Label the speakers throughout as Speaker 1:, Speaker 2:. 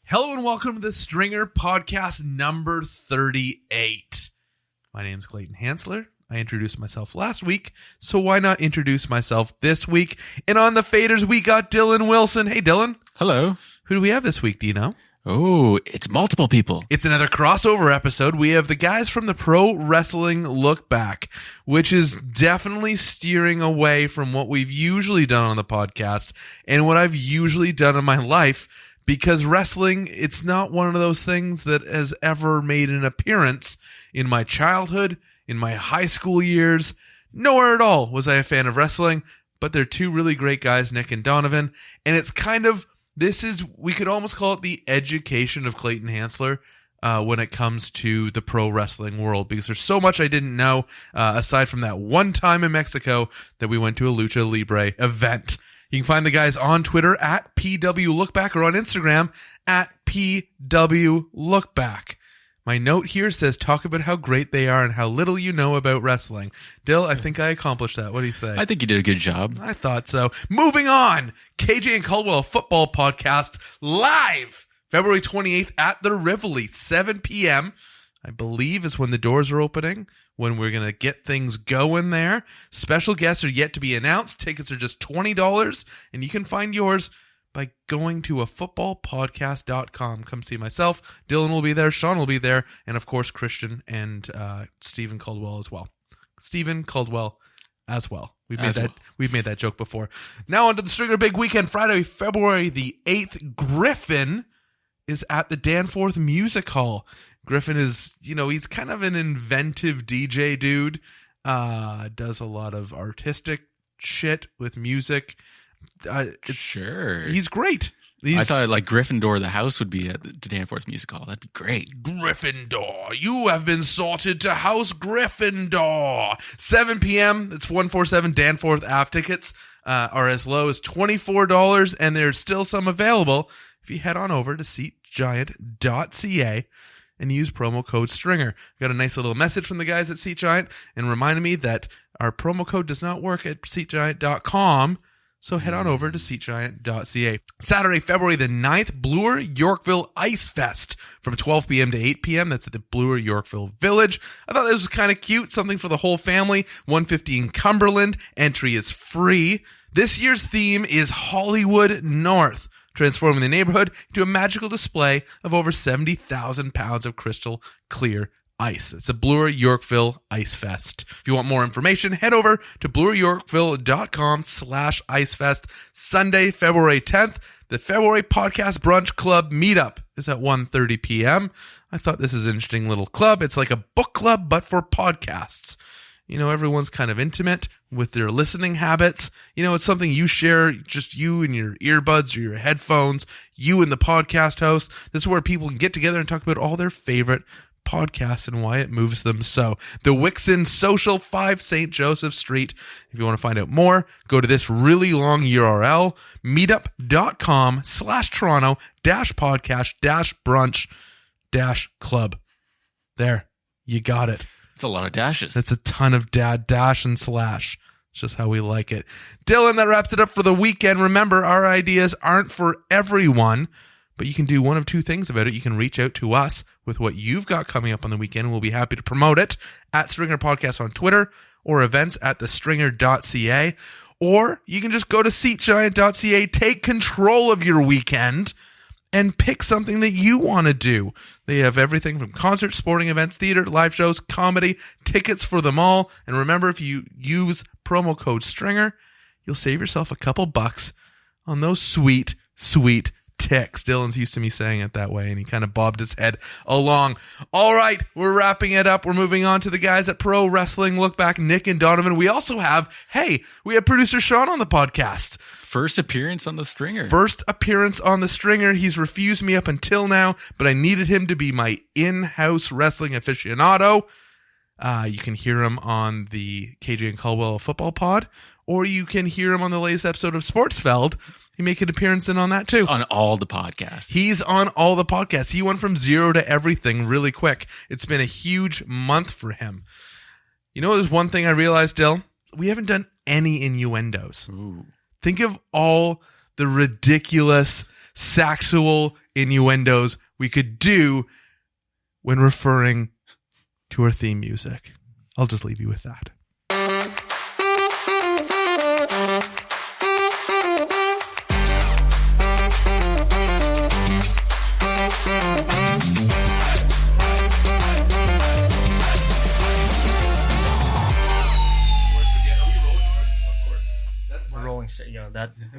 Speaker 1: Hello and welcome to the Stringer Podcast number 38. My name's Clayton Hansler. I introduced myself last week, so why not introduce myself this week? And on the faders, we got Dylan Wilson. Hey, Dylan.
Speaker 2: Hello.
Speaker 1: Who do we have this week? Do you know?
Speaker 2: Oh, it's multiple people.
Speaker 1: It's another crossover episode. We have the guys from the Pro Wrestling LookBack, which is definitely steering away from what we've usually done on the podcast and what I've usually done in my life. Because wrestling, it's not one of those things that has ever made an appearance in my childhood, in my high school years. Nowhere at all was I a fan of wrestling, but they're two really great guys, Nick and Donovan. And it's kind of, we could almost call it the education of Clayton Hansler when it comes to the pro wrestling world. Because there's so much I didn't know, aside from that one time in Mexico that we went to a Lucha Libre event. You can find the guys on Twitter at PWLookback or on Instagram at PWLookback. My note here says, talk about how great they are and how little you know about wrestling. Dill, I think I accomplished that. What do you say?
Speaker 2: I think you did a good job.
Speaker 1: I thought so. Moving on. KJ Caldwell Football Podcast live February 28th at the Rivoli, 7 p.m. I believe is when the doors are opening, when we're going to get things going there. Special guests are yet to be announced. Tickets are just $20, and you can find yours by going to afootballpodcast.com. Come see myself. Dylan will be there. Sean will be there. And, of course, Christian and Stephen Caldwell as well. Stephen Caldwell as well. We've made that joke before. Now on to the Stringer Big Weekend. Friday, February the 8th. Griffin is at the Danforth Music Hall. Griffin is, he's kind of an inventive DJ dude. Does a lot of artistic shit with music.
Speaker 2: Sure.
Speaker 1: He's great.
Speaker 2: I thought like Gryffindor, the house, would be at the Danforth Music Hall. That'd be great.
Speaker 1: Gryffindor, you have been sorted to House Gryffindor. 7 p.m. It's 147 Danforth Ave. Tickets are as low as $24, and there's still some available if you head on over to seatgiant.ca and use promo code STRINGER. Got a nice little message from the guys at Seat Giant and reminded me that our promo code does not work at seatgiant.com, so head on over to seatgiant.ca. Saturday, February the 9th, Bloor Yorkville Ice Fest from 12 p.m. to 8 p.m. That's at the Bloor Yorkville Village. I thought this was kind of cute, something for the whole family. 115 Cumberland. Entry is free. This year's theme is Hollywood North, transforming the neighborhood into a magical display of over 70,000 pounds of crystal clear ice. It's a Bloor Yorkville Ice Fest. If you want more information, head over to blooryorkville.com/icefest. Sunday, February 10th, the February Podcast Brunch Club meetup is at 1:30 p.m. I thought this is an interesting little club. It's like a book club, but for podcasts. Everyone's kind of intimate with their listening habits. It's something you share, just you and your earbuds or your headphones, you and the podcast host. This is where people can get together and talk about all their favorite podcasts and why it moves them so. The Wixon Social, 5 St. Joseph Street. If you want to find out more, go to this really long URL, meetup.com/Toronto-podcast-brunch-club. There, you got it.
Speaker 2: It's a lot of dashes.
Speaker 1: That's a ton of dash and slash. It's just how we like it. Dylan, that wraps it up for the weekend. Remember, our ideas aren't for everyone, but you can do one of two things about it. You can reach out to us with what you've got coming up on the weekend, and we'll be happy to promote it at Stringer Podcast on Twitter or events at thestringer.ca. Or you can just go to seatgiant.ca, take control of your weekend, and pick something that you want to do. They have everything from concerts, sporting events, theater, live shows, comedy, tickets for them all. And remember, if you use promo code STRINGER, you'll save yourself a couple bucks on those sweet, sweet ticks. Dylan's used to me saying it that way, and he kind of bobbed his head along. All right, we're wrapping it up. We're moving on to the guys at Pro Wrestling LookBack, Nick and Donovan. We also have, we have producer Sean on the podcast.
Speaker 2: First appearance on the Stringer.
Speaker 1: He's refused me up until now, but I needed him to be my in-house wrestling aficionado. You can hear him on the KJ and Caldwell Football Pod, or you can hear him on the latest episode of Sportsfeld. He make an appearance in on that too.
Speaker 2: He's on all the podcasts.
Speaker 1: He's on all the podcasts. He went from zero to everything really quick. It's been a huge month for him. There's one thing I realized, Dill. We haven't done any innuendos.
Speaker 2: Ooh.
Speaker 1: Think of all the ridiculous sexual innuendos we could do when referring to our theme music. I'll just leave you with that.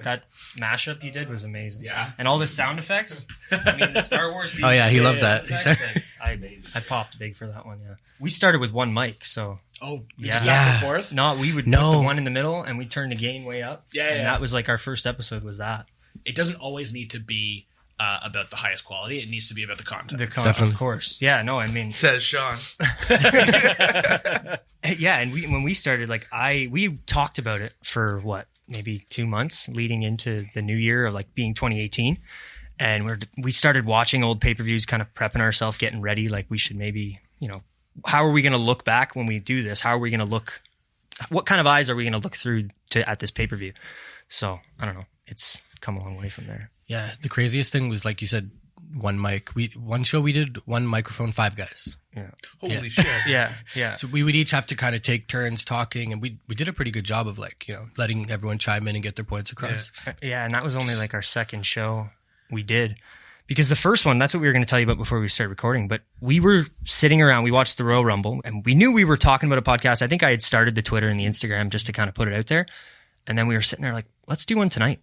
Speaker 3: That mashup you did was amazing.
Speaker 4: Yeah.
Speaker 3: And all the sound effects. I mean, the Star Wars.
Speaker 2: Oh, yeah, he loved that.
Speaker 3: I popped big for that one. Yeah. We started with one mic, so.
Speaker 4: Oh,
Speaker 3: yeah.
Speaker 4: Back and forth.
Speaker 3: No, we would put the one in the middle, and we turned the gain way up. And that was like our first episode. Was that?
Speaker 4: It doesn't always need to be about the highest quality. It needs to be about the content.
Speaker 3: Definitely. Of course. Yeah. No, I mean.
Speaker 1: Says Sean.
Speaker 3: Yeah, and when we started, we talked about it for what? Maybe 2 months leading into the new year of like being 2018. And we started watching old pay-per-views, kind of prepping ourselves, getting ready. Like we should maybe, how are we going to look back when we do this? How are we going to look? What kind of eyes are we going to look through at this pay-per-view? So I don't know. It's come a long way from there.
Speaker 5: Yeah. The craziest thing was, like you said, one mic. One show we did one microphone, 5 guys.
Speaker 3: Yeah.
Speaker 1: Holy shit.
Speaker 3: Yeah.
Speaker 5: So we would each have to kind of take turns talking, and we did a pretty good job of letting everyone chime in and get their points across.
Speaker 3: Yeah, and that was only like our second show we did. Because the first one, that's what we were going to tell you about before we started recording, but we were sitting around, we watched the Royal Rumble, and we knew we were talking about a podcast. I think I had started the Twitter and the Instagram just to kind of put it out there. And then we were sitting there like, let's do one tonight.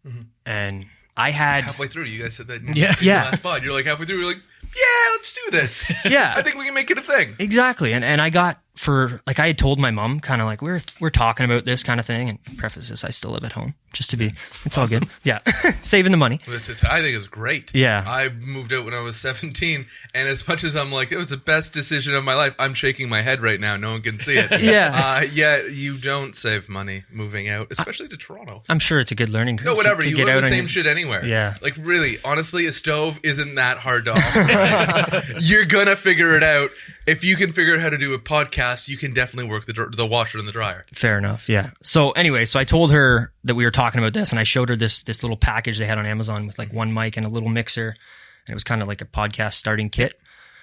Speaker 3: Mm-hmm. And I had...
Speaker 1: Halfway through, you guys said that in
Speaker 3: the
Speaker 1: last pod. You're like halfway through, you're like, yeah, let's do this.
Speaker 3: Yeah.
Speaker 1: I think we can make it a thing.
Speaker 3: Exactly. And I got I had told my mom kind of like, we're talking about this kind of thing. And preface this, I still live at home just to be, it's awesome. All good. Yeah. Saving the money.
Speaker 1: I think it's great.
Speaker 3: Yeah.
Speaker 1: I moved out when I was 17. And as much as I'm like, it was the best decision of my life, I'm shaking my head right now. No one can see it.
Speaker 3: Yeah.
Speaker 1: Yet you don't save money moving out, especially to Toronto.
Speaker 3: I'm sure it's a good learning curve.
Speaker 1: No, whatever.
Speaker 3: To
Speaker 1: you
Speaker 3: get
Speaker 1: learn
Speaker 3: out
Speaker 1: the same shit anywhere.
Speaker 3: Yeah.
Speaker 1: Like really, honestly, a stove isn't that hard to operate. You're going to figure it out. If you can figure out how to do a podcast, you can definitely work the washer and the dryer.
Speaker 3: Fair enough, yeah. So anyway, I told her that we were talking about this, and I showed her this little package they had on Amazon with like one mic and a little mixer, and it was kind of like a podcast starting kit.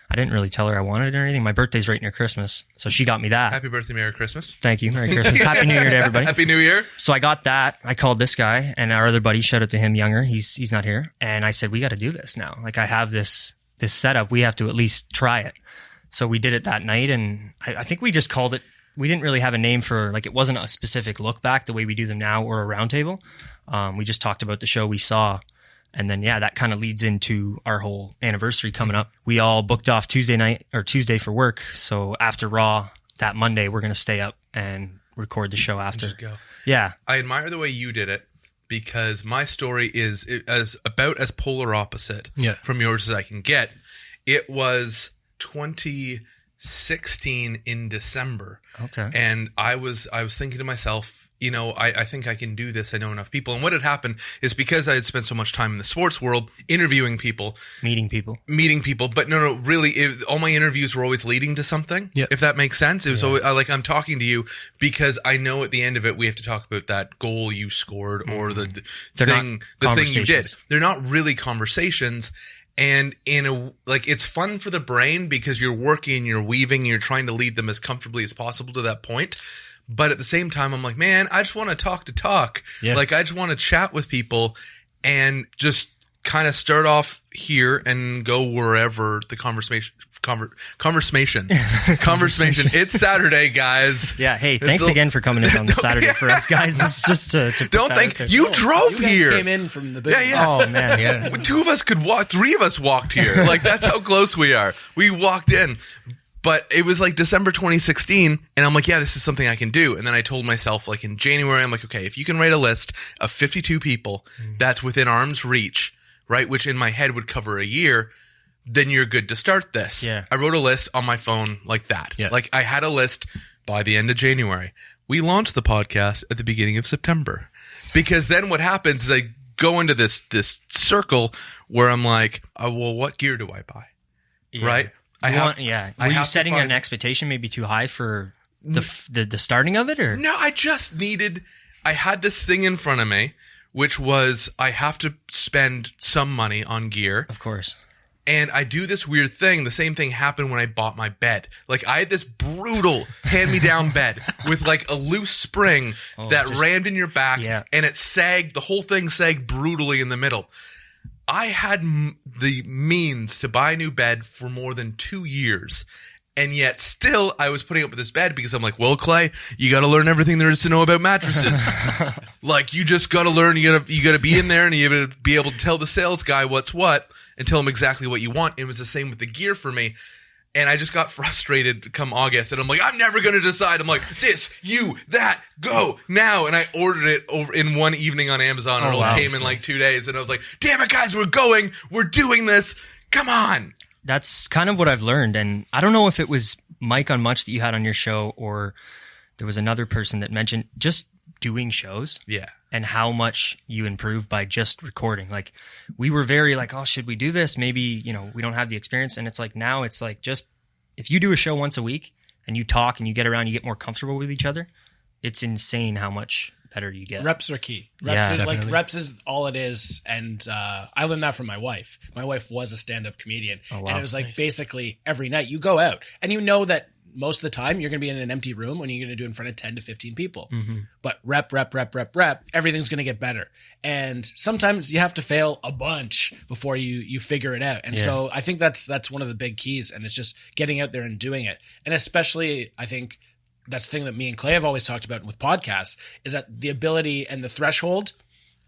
Speaker 3: I didn't really tell her I wanted it or anything. My birthday's right near Christmas, so she got me that.
Speaker 1: Happy birthday, Merry Christmas.
Speaker 3: Thank you, Merry Christmas. Happy New Year to everybody.
Speaker 1: Happy New Year.
Speaker 3: So I got that. I called this guy, and our other buddy, shout out to him, Younger. He's not here, and I said we got to do this now. Like I have this setup. We have to at least try it. So we did it that night, and I think we just called it, we didn't really have a name for, like, it wasn't a specific look back the way we do them now or a roundtable. We just talked about the show we saw, and then, yeah, that kind of leads into our whole anniversary coming up. We all booked off Tuesday for work, so after Raw that Monday, we're going to stay up and record the show after.
Speaker 1: Just go.
Speaker 3: Yeah.
Speaker 1: I admire the way you did it, because my story is about as polar opposite from yours as I can get. It was 2016 in December.
Speaker 3: Okay.
Speaker 1: And I was thinking to myself, I think I can do this. I know enough people. And what had happened is because I had spent so much time in the sports world interviewing people.
Speaker 3: Meeting people.
Speaker 1: But no, really, all my interviews were always leading to something, if that makes sense. It was always, like, I'm talking to you because I know at the end of it, we have to talk about that goal you scored or the thing you did. They're not really conversations. And it's fun for the brain because you're working, you're weaving, you're trying to lead them as comfortably as possible to that point. But at the same time, I'm like, man, I just want to talk. Yeah. Like, I just want to chat with people and just kind of start off here and go wherever the conversation. It's Saturday, guys.
Speaker 3: Yeah. Hey, thanks again for coming in on the Saturday for us guys. It's just to
Speaker 1: don't think you drove here.
Speaker 4: Came in from the business.
Speaker 1: Yeah.
Speaker 3: Oh man, yeah.
Speaker 1: 2 of us could walk. 3 of us walked here. Like, that's how close we are. We walked in. But it was like December 2016, and I'm like, yeah, this is something I can do. And then I told myself, like, in January, I'm like, okay, if you can write a list of 52 people that's within arm's reach, right, which in my head would cover a year, then you're good to start this.
Speaker 3: Yeah.
Speaker 1: I wrote a list on my phone like that.
Speaker 5: Yeah.
Speaker 1: Like, I had a list by the end of January. We launched the podcast at the beginning of September. Because then what happens is I go into this circle where I'm like, oh, well, what gear do I buy?
Speaker 3: Yeah.
Speaker 1: Right?
Speaker 3: Were you setting an expectation maybe too high for the starting of it, or
Speaker 1: no? I had this thing in front of me which was I have to spend some money on gear.
Speaker 3: Of course.
Speaker 1: And I do this weird thing. The same thing happened when I bought my bed. Like, I had this brutal hand-me-down bed with, like, a loose spring that rammed in your back, and it sagged. The whole thing sagged brutally in the middle. I had the means to buy a new bed for more than 2 years, and yet still I was putting up with this bed because I'm like, well, Clay, you got to learn everything there is to know about mattresses. Like, you just got to learn. You got to be in there, and you got to be able to tell the sales guy what's what and tell him exactly what you want. It was the same with the gear for me. And I just got frustrated come August, and I'm like, I'm never going to decide. I'm like, this, you, that, go, now. And I ordered it over in one evening on Amazon, and it came in like 2 days. And I was like, damn it, guys, we're doing this. Come on.
Speaker 3: That's kind of what I've learned. And I don't know if it was Mike on Much that you had on your show, or there was another person that mentioned just doing shows.
Speaker 1: Yeah.
Speaker 3: And how much you improve by just recording. Like, we were very like, oh, should we do this? Maybe, we don't have the experience. And it's like, now it's like, just if you do a show once a week and you talk and you get around, you get more comfortable with each other. It's insane how much better you get.
Speaker 4: Reps are key. Reps is all it is. And I learned that from my wife. My wife was a stand-up comedian. Oh, wow. And it was like basically every night you go out and you know that most of the time you're going to be in an empty room when you're going to do in front of 10 to 15 people. Mm-hmm. But rep, everything's going to get better. And sometimes you have to fail a bunch before you figure it out. And so I think that's one of the big keys, and it's just getting out there and doing it. And especially, I think that's the thing that me and Clay have always talked about with podcasts, is that the ability and the threshold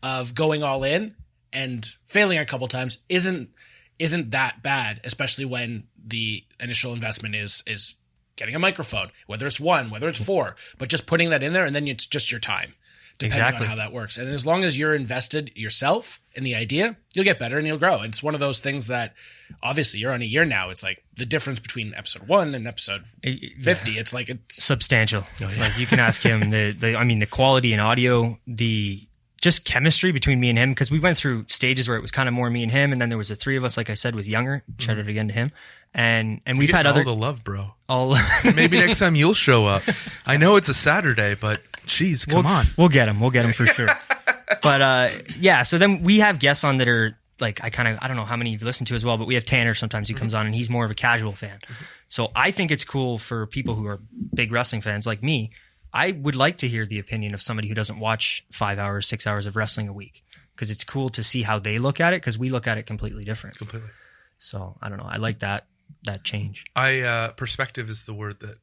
Speaker 4: of going all in and failing a couple times isn't that bad, especially when the initial investment is getting a microphone, whether it's 1, whether it's 4, but just putting that in there, and then it's just your time, depending on how that works. And as long as you're invested yourself in the idea, you'll get better and you'll grow. And it's one of those things that, obviously, you're on a year now. It's like the difference between episode 1 and episode 50. It's like it's
Speaker 3: substantial. Oh, yeah. Like, you can ask him the quality in audio, the just chemistry between me and him, because we went through stages where it was kind of more me and him, and then there was the 3 of us, like I said, with Younger. Shout out again to him. And we've had other
Speaker 1: all the love, bro. Maybe next time you'll show up. I know it's a Saturday, but geez, come on.
Speaker 3: We'll get him. We'll get him for sure. But so then we have guests on that are like, I don't know how many you've listened to as well, but we have Tanner sometimes who comes on, and he's more of a casual fan. So I think it's cool for people who are big wrestling fans like me. I would like to hear the opinion of somebody who doesn't watch 5 hours, 6 hours of wrestling a week, because it's cool to see how they look at it, because we look at it completely different.
Speaker 1: Completely.
Speaker 3: So I don't know. I like that change.
Speaker 1: Perspective is the word that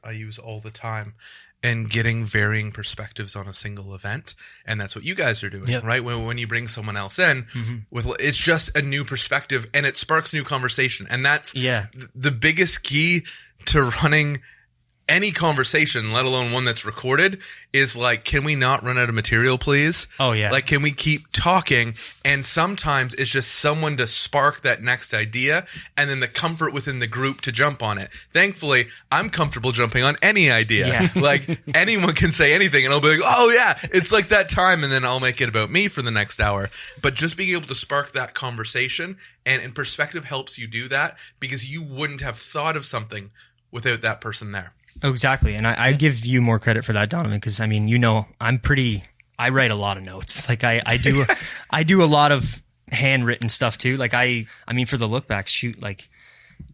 Speaker 1: I use all the time, and getting varying perspectives on a single event. And that's what you guys are doing, right? When you bring someone else in, it's just a new perspective, and it sparks new conversation. And that's the biggest key to running any conversation, let alone one that's recorded, is like, can we not run out of material, please?
Speaker 3: Oh, yeah.
Speaker 1: Like, can we keep talking? And sometimes it's just someone to spark that next idea, and then the comfort within the group to jump on it. Thankfully, I'm comfortable jumping on any idea. Yeah. Like, anyone can say anything, and I'll be like, oh, yeah, it's like that time, and then I'll make it about me for the next hour. But just being able to spark that conversation, and perspective helps you do that, because you wouldn't have thought of something without that person there.
Speaker 3: Oh, exactly. And I give you more credit for that, Donovan, because I write a lot of notes. Like I do a lot of handwritten stuff too. Like for the look back shoot, like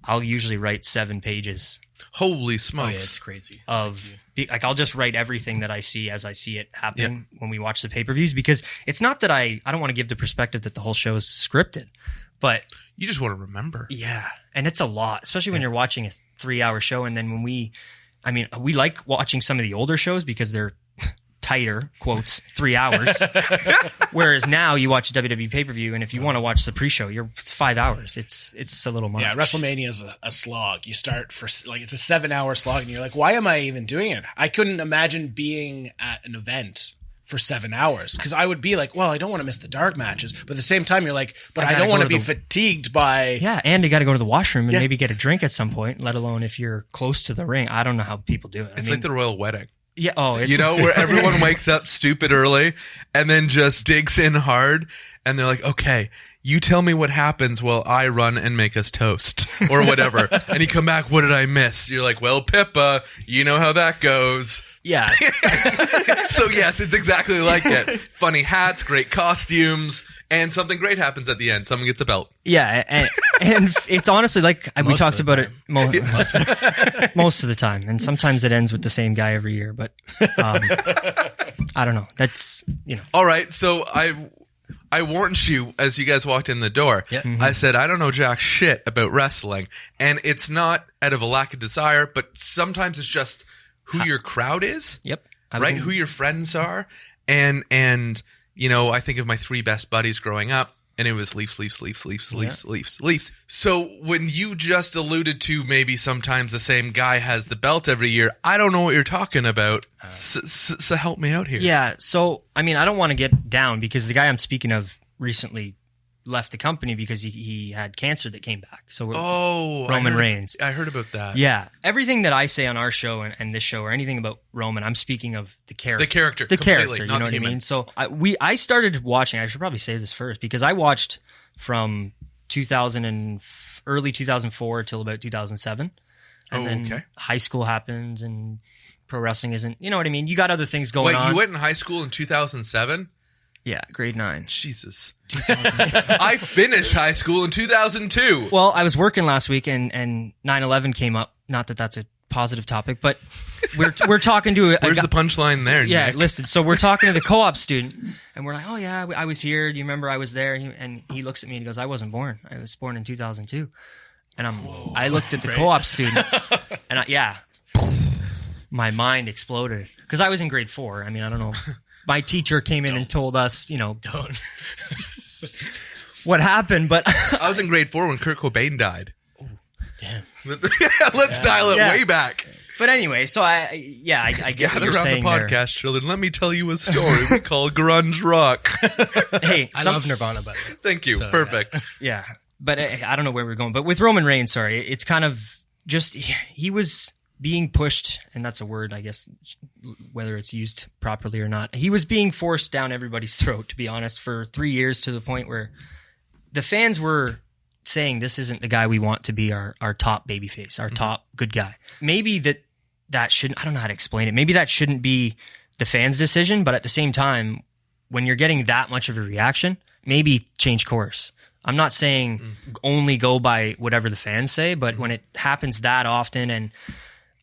Speaker 3: I'll usually write 7 pages.
Speaker 1: Holy smokes.
Speaker 5: Oh, yeah, it's crazy.
Speaker 3: I'll just write everything that I see as I see it happening when we watch the pay-per-views, because it's not that I don't want to give the perspective that the whole show is scripted, but
Speaker 1: you just want to remember.
Speaker 3: Yeah. And it's a lot, especially when you're watching a 3-hour show. And then when we like watching some of the older shows because they're tighter, quotes, 3 hours. Whereas now you watch a WWE pay-per-view, and if you want to watch the pre-show, it's 5 hours. It's a little much.
Speaker 4: Yeah, WrestleMania is a slog. You start for it's a 7-hour slog, and you're like, why am I even doing it? I couldn't imagine being at an event for 7 hours, because I would be like, well, I don't want to miss the dark matches, but at the same time you're like, but I don't want to be fatigued by
Speaker 3: and you got to go to the washroom and maybe get a drink at some point, let alone if you're close to the ring. I don't know how people do it.
Speaker 1: It's like the royal wedding.
Speaker 3: Yeah.
Speaker 1: Where everyone wakes up stupid early and then just digs in hard, and they're like, okay, you tell me what happens while I run and make us toast or whatever. And you come back, what did I miss? You're like, well, Pippa, you know how that goes.
Speaker 3: Yeah.
Speaker 1: So yes, it's exactly like it. Funny hats, great costumes, and something great happens at the end. Someone gets a belt.
Speaker 3: Yeah, and it's honestly like we talked about it most of the time, and sometimes it ends with the same guy every year. But I don't know. That's
Speaker 1: All right, so I warned you as you guys walked in the door.
Speaker 5: Yep.
Speaker 3: Mm-hmm.
Speaker 1: I said I don't know jack shit about wrestling, and it's not out of a lack of desire, but sometimes it's just who your crowd is.
Speaker 3: Yep.
Speaker 1: Right, who your friends are, and I think of my 3 best buddies growing up, and it was Leafs. So when you just alluded to maybe sometimes the same guy has the belt every year, I don't know what you're talking about. So help me out here.
Speaker 3: Yeah. So I mean, I don't want to get down because the guy I'm speaking of recently left the company because he had cancer that came back. So Roman Reigns.
Speaker 1: I heard about that.
Speaker 3: Yeah. Everything that I say on our show and this show or anything about Roman, I'm speaking of the character.
Speaker 1: The character,
Speaker 3: you know what I mean? So I started watching, I should probably say this first, because I watched from early 2004 till about 2007. And then high school happens and pro wrestling isn't, you know what I mean? You got other things going on.
Speaker 1: Wait, you went in high school in 2007?
Speaker 3: Yeah, grade 9.
Speaker 1: Jesus. I finished high school in 2002.
Speaker 3: Well, I was working last week and 9/11 came up. Not that that's a positive topic, but we're talking to a
Speaker 1: Where's
Speaker 3: guy.
Speaker 1: the punchline there,
Speaker 3: Yeah,
Speaker 1: Nick?
Speaker 3: listen. So we're talking to the co-op student, and we're like, "Oh yeah, I was here. Do you remember I was there?" And he looks at me and he goes, "I wasn't born. I was born in 2002." And I looked at the co-op student, and my mind exploded because I was in grade 4. I mean, I don't know. My teacher came in and told us, don't what happened, but
Speaker 1: I was in grade 4 when Kurt Cobain died.
Speaker 5: Oh, damn.
Speaker 1: Let's dial it way back.
Speaker 3: But anyway, so I get what
Speaker 1: Gather
Speaker 3: you're
Speaker 1: around the
Speaker 3: saying
Speaker 1: podcast,
Speaker 3: there.
Speaker 1: children. Let me tell you a story we call grunge rock.
Speaker 3: Hey,
Speaker 5: I love Nirvana, by the way.
Speaker 1: Thank you.
Speaker 5: So,
Speaker 1: Perfect.
Speaker 3: Yeah, but I don't know where we're going. But with Roman Reigns, sorry, it's kind of just he was being pushed, and that's a word, I guess, whether it's used properly or not. He was being forced down everybody's throat, to be honest, for 3 years, to the point where the fans were saying this isn't the guy we want to be our top babyface, our top good guy. Maybe that shouldn't, I don't know how to explain it. Maybe that shouldn't be the fans' decision, but at the same time, when you're getting that much of a reaction, maybe change course. I'm not saying only go by whatever the fans say, but when it happens that often, and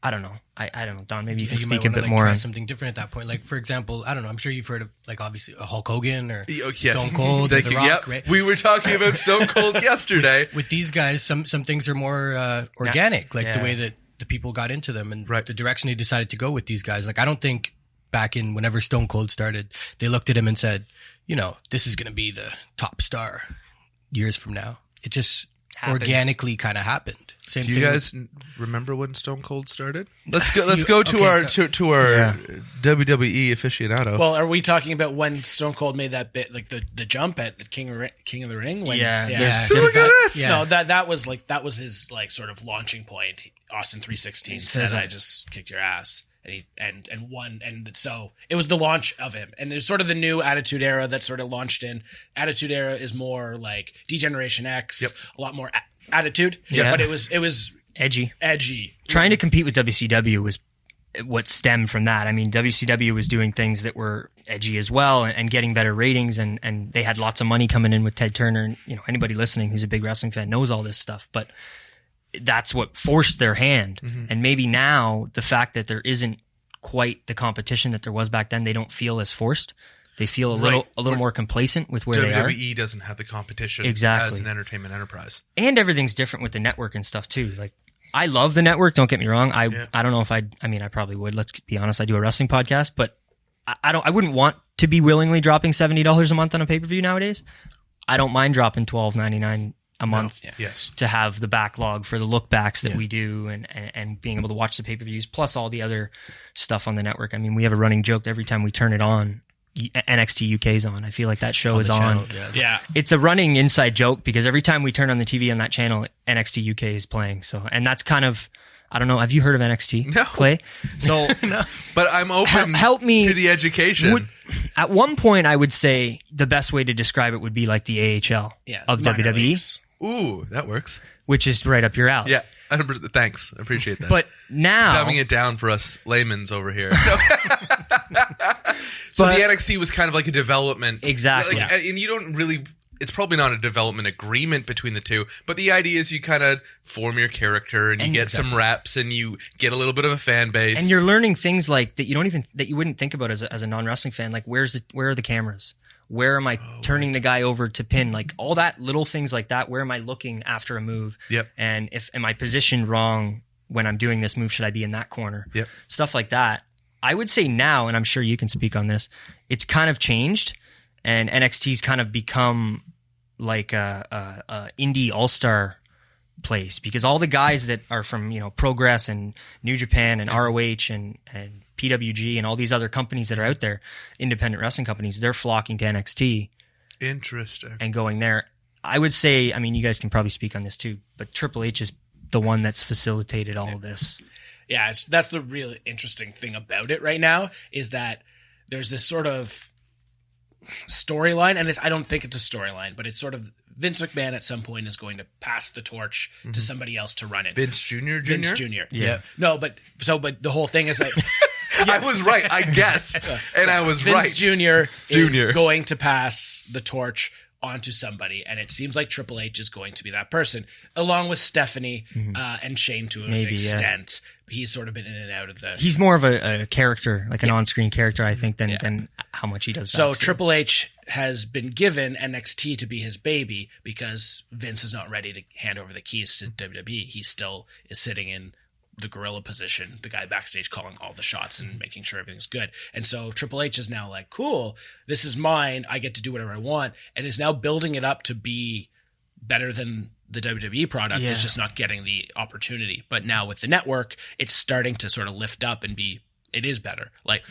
Speaker 3: I don't know. I don't know, Don. Maybe you can speak a bit more.
Speaker 5: Try something different at that point. Like, for example, I don't know. I'm sure you've heard of, like, obviously a Hulk Hogan or Stone Cold or The Rock. Right?
Speaker 1: We were talking about Stone Cold yesterday.
Speaker 5: With these guys, some things are more organic, like the way that the people got into them and the direction they decided to go with these guys. Like, I don't think back in whenever Stone Cold started, they looked at him and said, this is going to be the top star years from now. It just organically kind of happened.
Speaker 1: Do you guys remember when Stone Cold started? Let's go to our WWE aficionado.
Speaker 4: Well, are we talking about when Stone Cold made that bit, like the jump at King of the Ring? When,
Speaker 1: Look at this.
Speaker 4: No, that was his like sort of launching point. Austin 316 said, "I just kicked your ass." And won, and so it was the launch of him, and there's sort of the new Attitude Era that sort of launched in. Attitude Era is more like D-Generation X, a lot more attitude, but it was
Speaker 3: edgy.
Speaker 4: Trying
Speaker 3: to compete with WCW was what stemmed from that. I mean, WCW was doing things that were edgy as well, and getting better ratings, and they had lots of money coming in with Ted Turner, and anybody listening who's a big wrestling fan knows all this stuff, but that's what forced their hand. And maybe now the fact that there isn't quite the competition that there was back then, they don't feel as forced. They feel a little more complacent with where they are.
Speaker 1: WWE doesn't have the competition as an entertainment enterprise. And
Speaker 3: everything's different with the network and stuff too. Like, I love the network, don't get me wrong. I don't know if I probably would. Let's be honest, I do a wrestling podcast, but I wouldn't want to be willingly dropping $70 a month on a pay-per-view nowadays. I don't mind dropping $12.99 a month to have the backlog for the lookbacks that we do and being able to watch the pay-per-views plus all the other stuff on the network. I mean, we have a running joke that every time we turn it on, NXT UK is on. I feel like that show is on. It's a running inside joke because every time we turn on the TV on that channel, NXT UK is playing. So, and that's kind of I don't know. Have you heard of NXT?
Speaker 1: No.
Speaker 3: Clay? So,
Speaker 1: no. But I'm open
Speaker 3: help me
Speaker 1: to the education.
Speaker 3: At one point, I would say the best way to describe it would be like the AHL of WWE.
Speaker 4: Leagues.
Speaker 1: Ooh, that works.
Speaker 3: Which is right up your alley.
Speaker 1: Yeah. Thanks. I appreciate that.
Speaker 3: But now...
Speaker 1: Dumbing it down for us layman's over here. So the NXT was kind of like a development.
Speaker 3: Exactly.
Speaker 1: And you don't really... It's probably not a development agreement between the two, but the idea is you kind of form your character and you get some reps and you get a little bit of a fan base.
Speaker 3: And you're learning things like that you wouldn't think about as a non-wrestling fan. Like where are the cameras? Where am I turning the guy over to pin? Like all that little things like that. Where am I looking after a move?
Speaker 1: Yep.
Speaker 3: And am I positioned wrong when I'm doing this move? Should I be in that corner?
Speaker 1: Yep.
Speaker 3: Stuff like that. I would say now, and I'm sure you can speak on this, it's kind of changed. And NXT's kind of become like a indie all-star place because all the guys that are from, Progress and New Japan and ROH and PWG and all these other companies that are out there, independent wrestling companies, they're flocking to NXT.
Speaker 1: Interesting.
Speaker 3: And going there. I would say, you guys can probably speak on this too, but Triple H is the one that's facilitated all of this.
Speaker 4: Yeah, that's the really interesting thing about it right now is that there's this sort of storyline, and I don't think it's a storyline, but it's sort of Vince McMahon at some point is going to pass the torch to somebody else to run it.
Speaker 1: Vince Jr.
Speaker 4: Vince Jr.
Speaker 3: Yeah.
Speaker 4: No, but the whole thing is that
Speaker 1: I was right. I guessed, and I was
Speaker 4: Vince
Speaker 1: right.
Speaker 4: Jr. is going to pass the torch onto somebody, and it seems like Triple H is going to be that person, along with Stephanie and Shane to an extent. He's sort of been in and out of the...
Speaker 3: He's more of a character, like an on-screen character, I think, than how much he does.
Speaker 4: So Triple H has been given NXT to be his baby because Vince is not ready to hand over the keys to WWE. He still is sitting in the gorilla position, the guy backstage calling all the shots and making sure everything's good. And so Triple H is now like, cool, this is mine. I get to do whatever I want. And is now building it up to be better than the WWE product. It's just not getting the opportunity. But now with the network, it's starting to sort of lift up and it is better. Like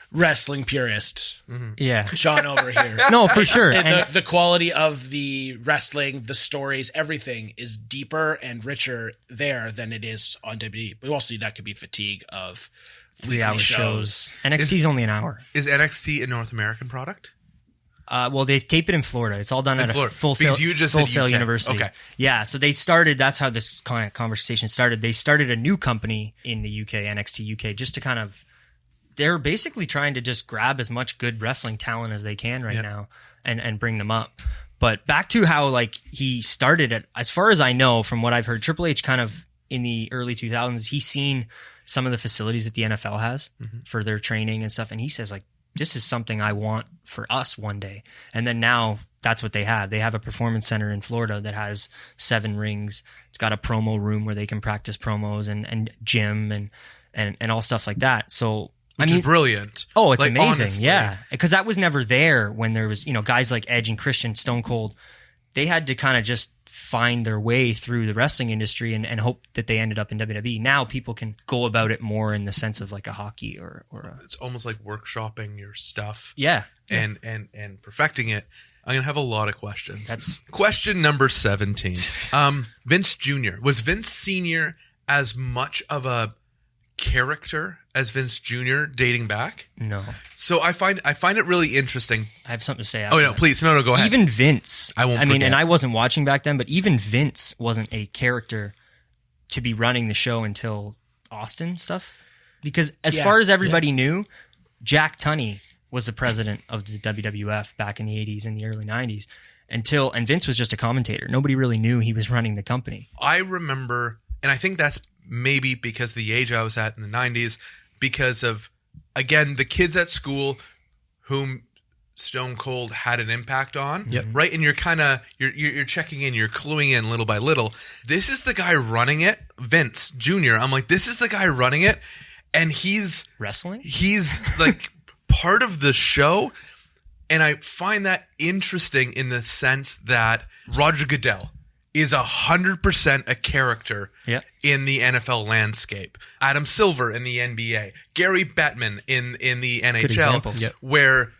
Speaker 4: wrestling purist.
Speaker 3: Yeah.
Speaker 4: Sean over here.
Speaker 3: No, for sure.
Speaker 4: And the quality of the wrestling, the stories, everything is deeper and richer there than it is on WWE. But also that could be fatigue of
Speaker 3: 3-hour shows. NXT's only an hour.
Speaker 1: Is NXT a North American product?
Speaker 3: Well, they tape it in Florida. It's all done at a Full Sail University.
Speaker 1: Okay.
Speaker 3: Yeah, so they started, that's how this kind of conversation started. They started a new company in the UK, NXT UK, just to kind of, they're basically trying to just grab as much good wrestling talent as they can right now and bring them up. But back to how like he started it, as far as I know, from what I've heard, Triple H kind of in the early 2000s, he's seen some of the facilities that the NFL has for their training and stuff. And he says like, this is something I want for us one day. And then now that's what they have. They have a performance center in Florida that has 7 rings. It's got a promo room where they can practice promos and gym and all stuff like that. So,
Speaker 1: Which is brilliant.
Speaker 3: Oh, it's
Speaker 1: like,
Speaker 3: amazing.
Speaker 1: honestly.
Speaker 3: Yeah. Because that was never there when there was, guys like Edge and Christian, Stone Cold. They had to kind of just find their way through the wrestling industry and hope that they ended up in WWE. Now people can go about it more in the sense of like a hockey or a...
Speaker 1: It's almost like workshopping your stuff.
Speaker 3: Yeah.
Speaker 1: And perfecting it. I'm going to have a lot of questions. That's question number 17. Vince Jr. Was Vince Sr. as much of a character as Vince Jr. dating back?
Speaker 3: No.
Speaker 1: So I find it really interesting.
Speaker 3: I have something to say.
Speaker 1: Oh, no,
Speaker 3: that.
Speaker 1: Please. No, go ahead.
Speaker 3: Even Vince.
Speaker 1: I mean,
Speaker 3: and I wasn't watching back then, but even Vince wasn't a character to be running the show until Austin stuff. Because as far as everybody knew, Jack Tunney was the president of the WWF back in the 80s and the early 90s and Vince was just a commentator. Nobody really knew he was running the company.
Speaker 1: I remember, and I think that's maybe because of the age I was at in the 90s, because of, again, the kids at school whom Stone Cold had an impact on, right? And you're kind of, you're checking in, you're cluing in little by little. This is the guy running it, Vince Jr. I'm like, this is the guy running it, and he's...
Speaker 3: Wrestling?
Speaker 1: He's like part of the show, and I find that interesting in the sense that Roger Goodell is 100% a character in the NFL landscape. Adam Silver in the NBA, Gary Bettman in the NHL, where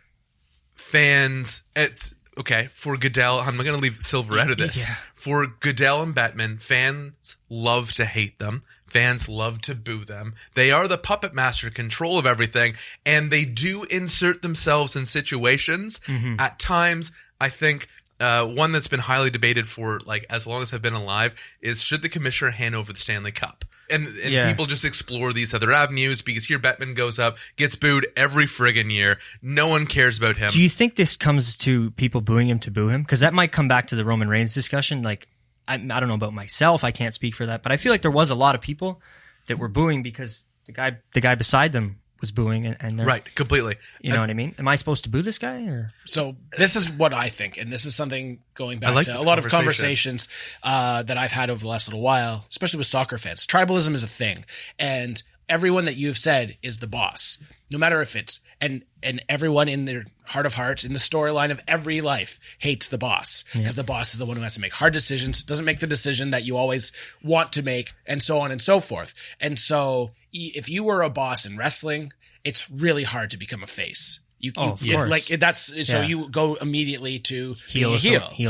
Speaker 1: fans, it's okay, for Goodell, I'm going to leave Silver out of this.
Speaker 3: Yeah.
Speaker 1: For Goodell and Bettman, fans love to hate them. Fans love to boo them. They are the puppet master, control of everything, and they do insert themselves in situations. At times, I think one that's been highly debated for like as long as I've been alive is, should the commissioner hand over the Stanley Cup? And people just explore these other avenues, because here Bettman goes up, gets booed every friggin' year. No one cares about him.
Speaker 3: Do you think this comes to people booing him to boo him? Because that might come back to the Roman Reigns discussion. Like, I don't know about myself. I can't speak for that. But I feel like there was a lot of people that were booing because the guy beside them was booing. And
Speaker 1: right, completely.
Speaker 3: You know what I mean? Am I supposed to boo this guy? Or?
Speaker 4: So this is what I think. And this is something going back to a lot of conversations that I've had over the last little while, especially with soccer fans. Tribalism is a thing. And everyone that you've said is the boss. No matter if it's and everyone in their heart of hearts, in the storyline of every life, hates the boss, because the boss is the one who has to make hard decisions, doesn't make the decision that you always want to make, and so on and so forth. And so if you were a boss in wrestling, it's really hard to become a face.
Speaker 3: Of course.
Speaker 4: Like that's so you go immediately to
Speaker 3: heel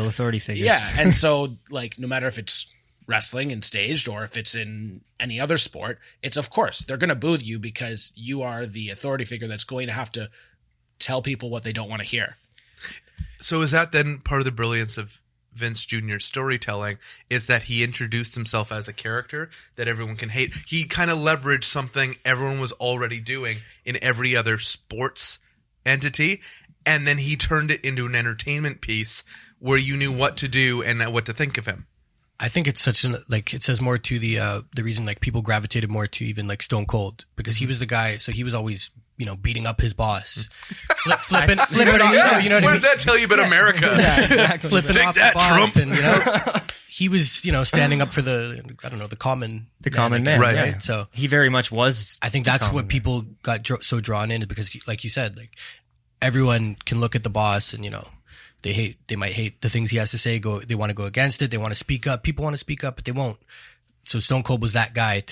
Speaker 3: authority figures.
Speaker 4: Yeah, and so like no matter if it's wrestling and staged or if it's in any other sport, it's of course they're going to boo you because you are the authority figure that's going to have to tell people what they don't want to hear.
Speaker 1: So is that then part of the brilliance of Vince Jr.'s storytelling, is that he introduced himself as a character that everyone can hate? He kind of leveraged something everyone was already doing in every other sports entity, and then he turned it into an entertainment piece where you knew what to do and what to think of him.
Speaker 5: I think it's such an, like, it says more to the reason like people gravitated more to even like Stone Cold, because he was the guy, so he was always, you know, beating up his boss, flipping off, you know what I mean?
Speaker 1: What does that tell you about America?
Speaker 5: Yeah, exactly. Flipping
Speaker 1: Take
Speaker 5: off
Speaker 1: that,
Speaker 5: the boss,
Speaker 1: Trump.
Speaker 5: and you know, he was, you know, standing up for the, I don't know, the common
Speaker 3: man,
Speaker 1: right?
Speaker 3: Yeah.
Speaker 5: So
Speaker 3: he very much was.
Speaker 5: I think that's what people got so drawn into, because, like you said, like everyone can look at the boss and, you know, they might hate the things he has to say. They want to go against it. They want to speak up. People want to speak up, but they won't. So Stone Cold was that guy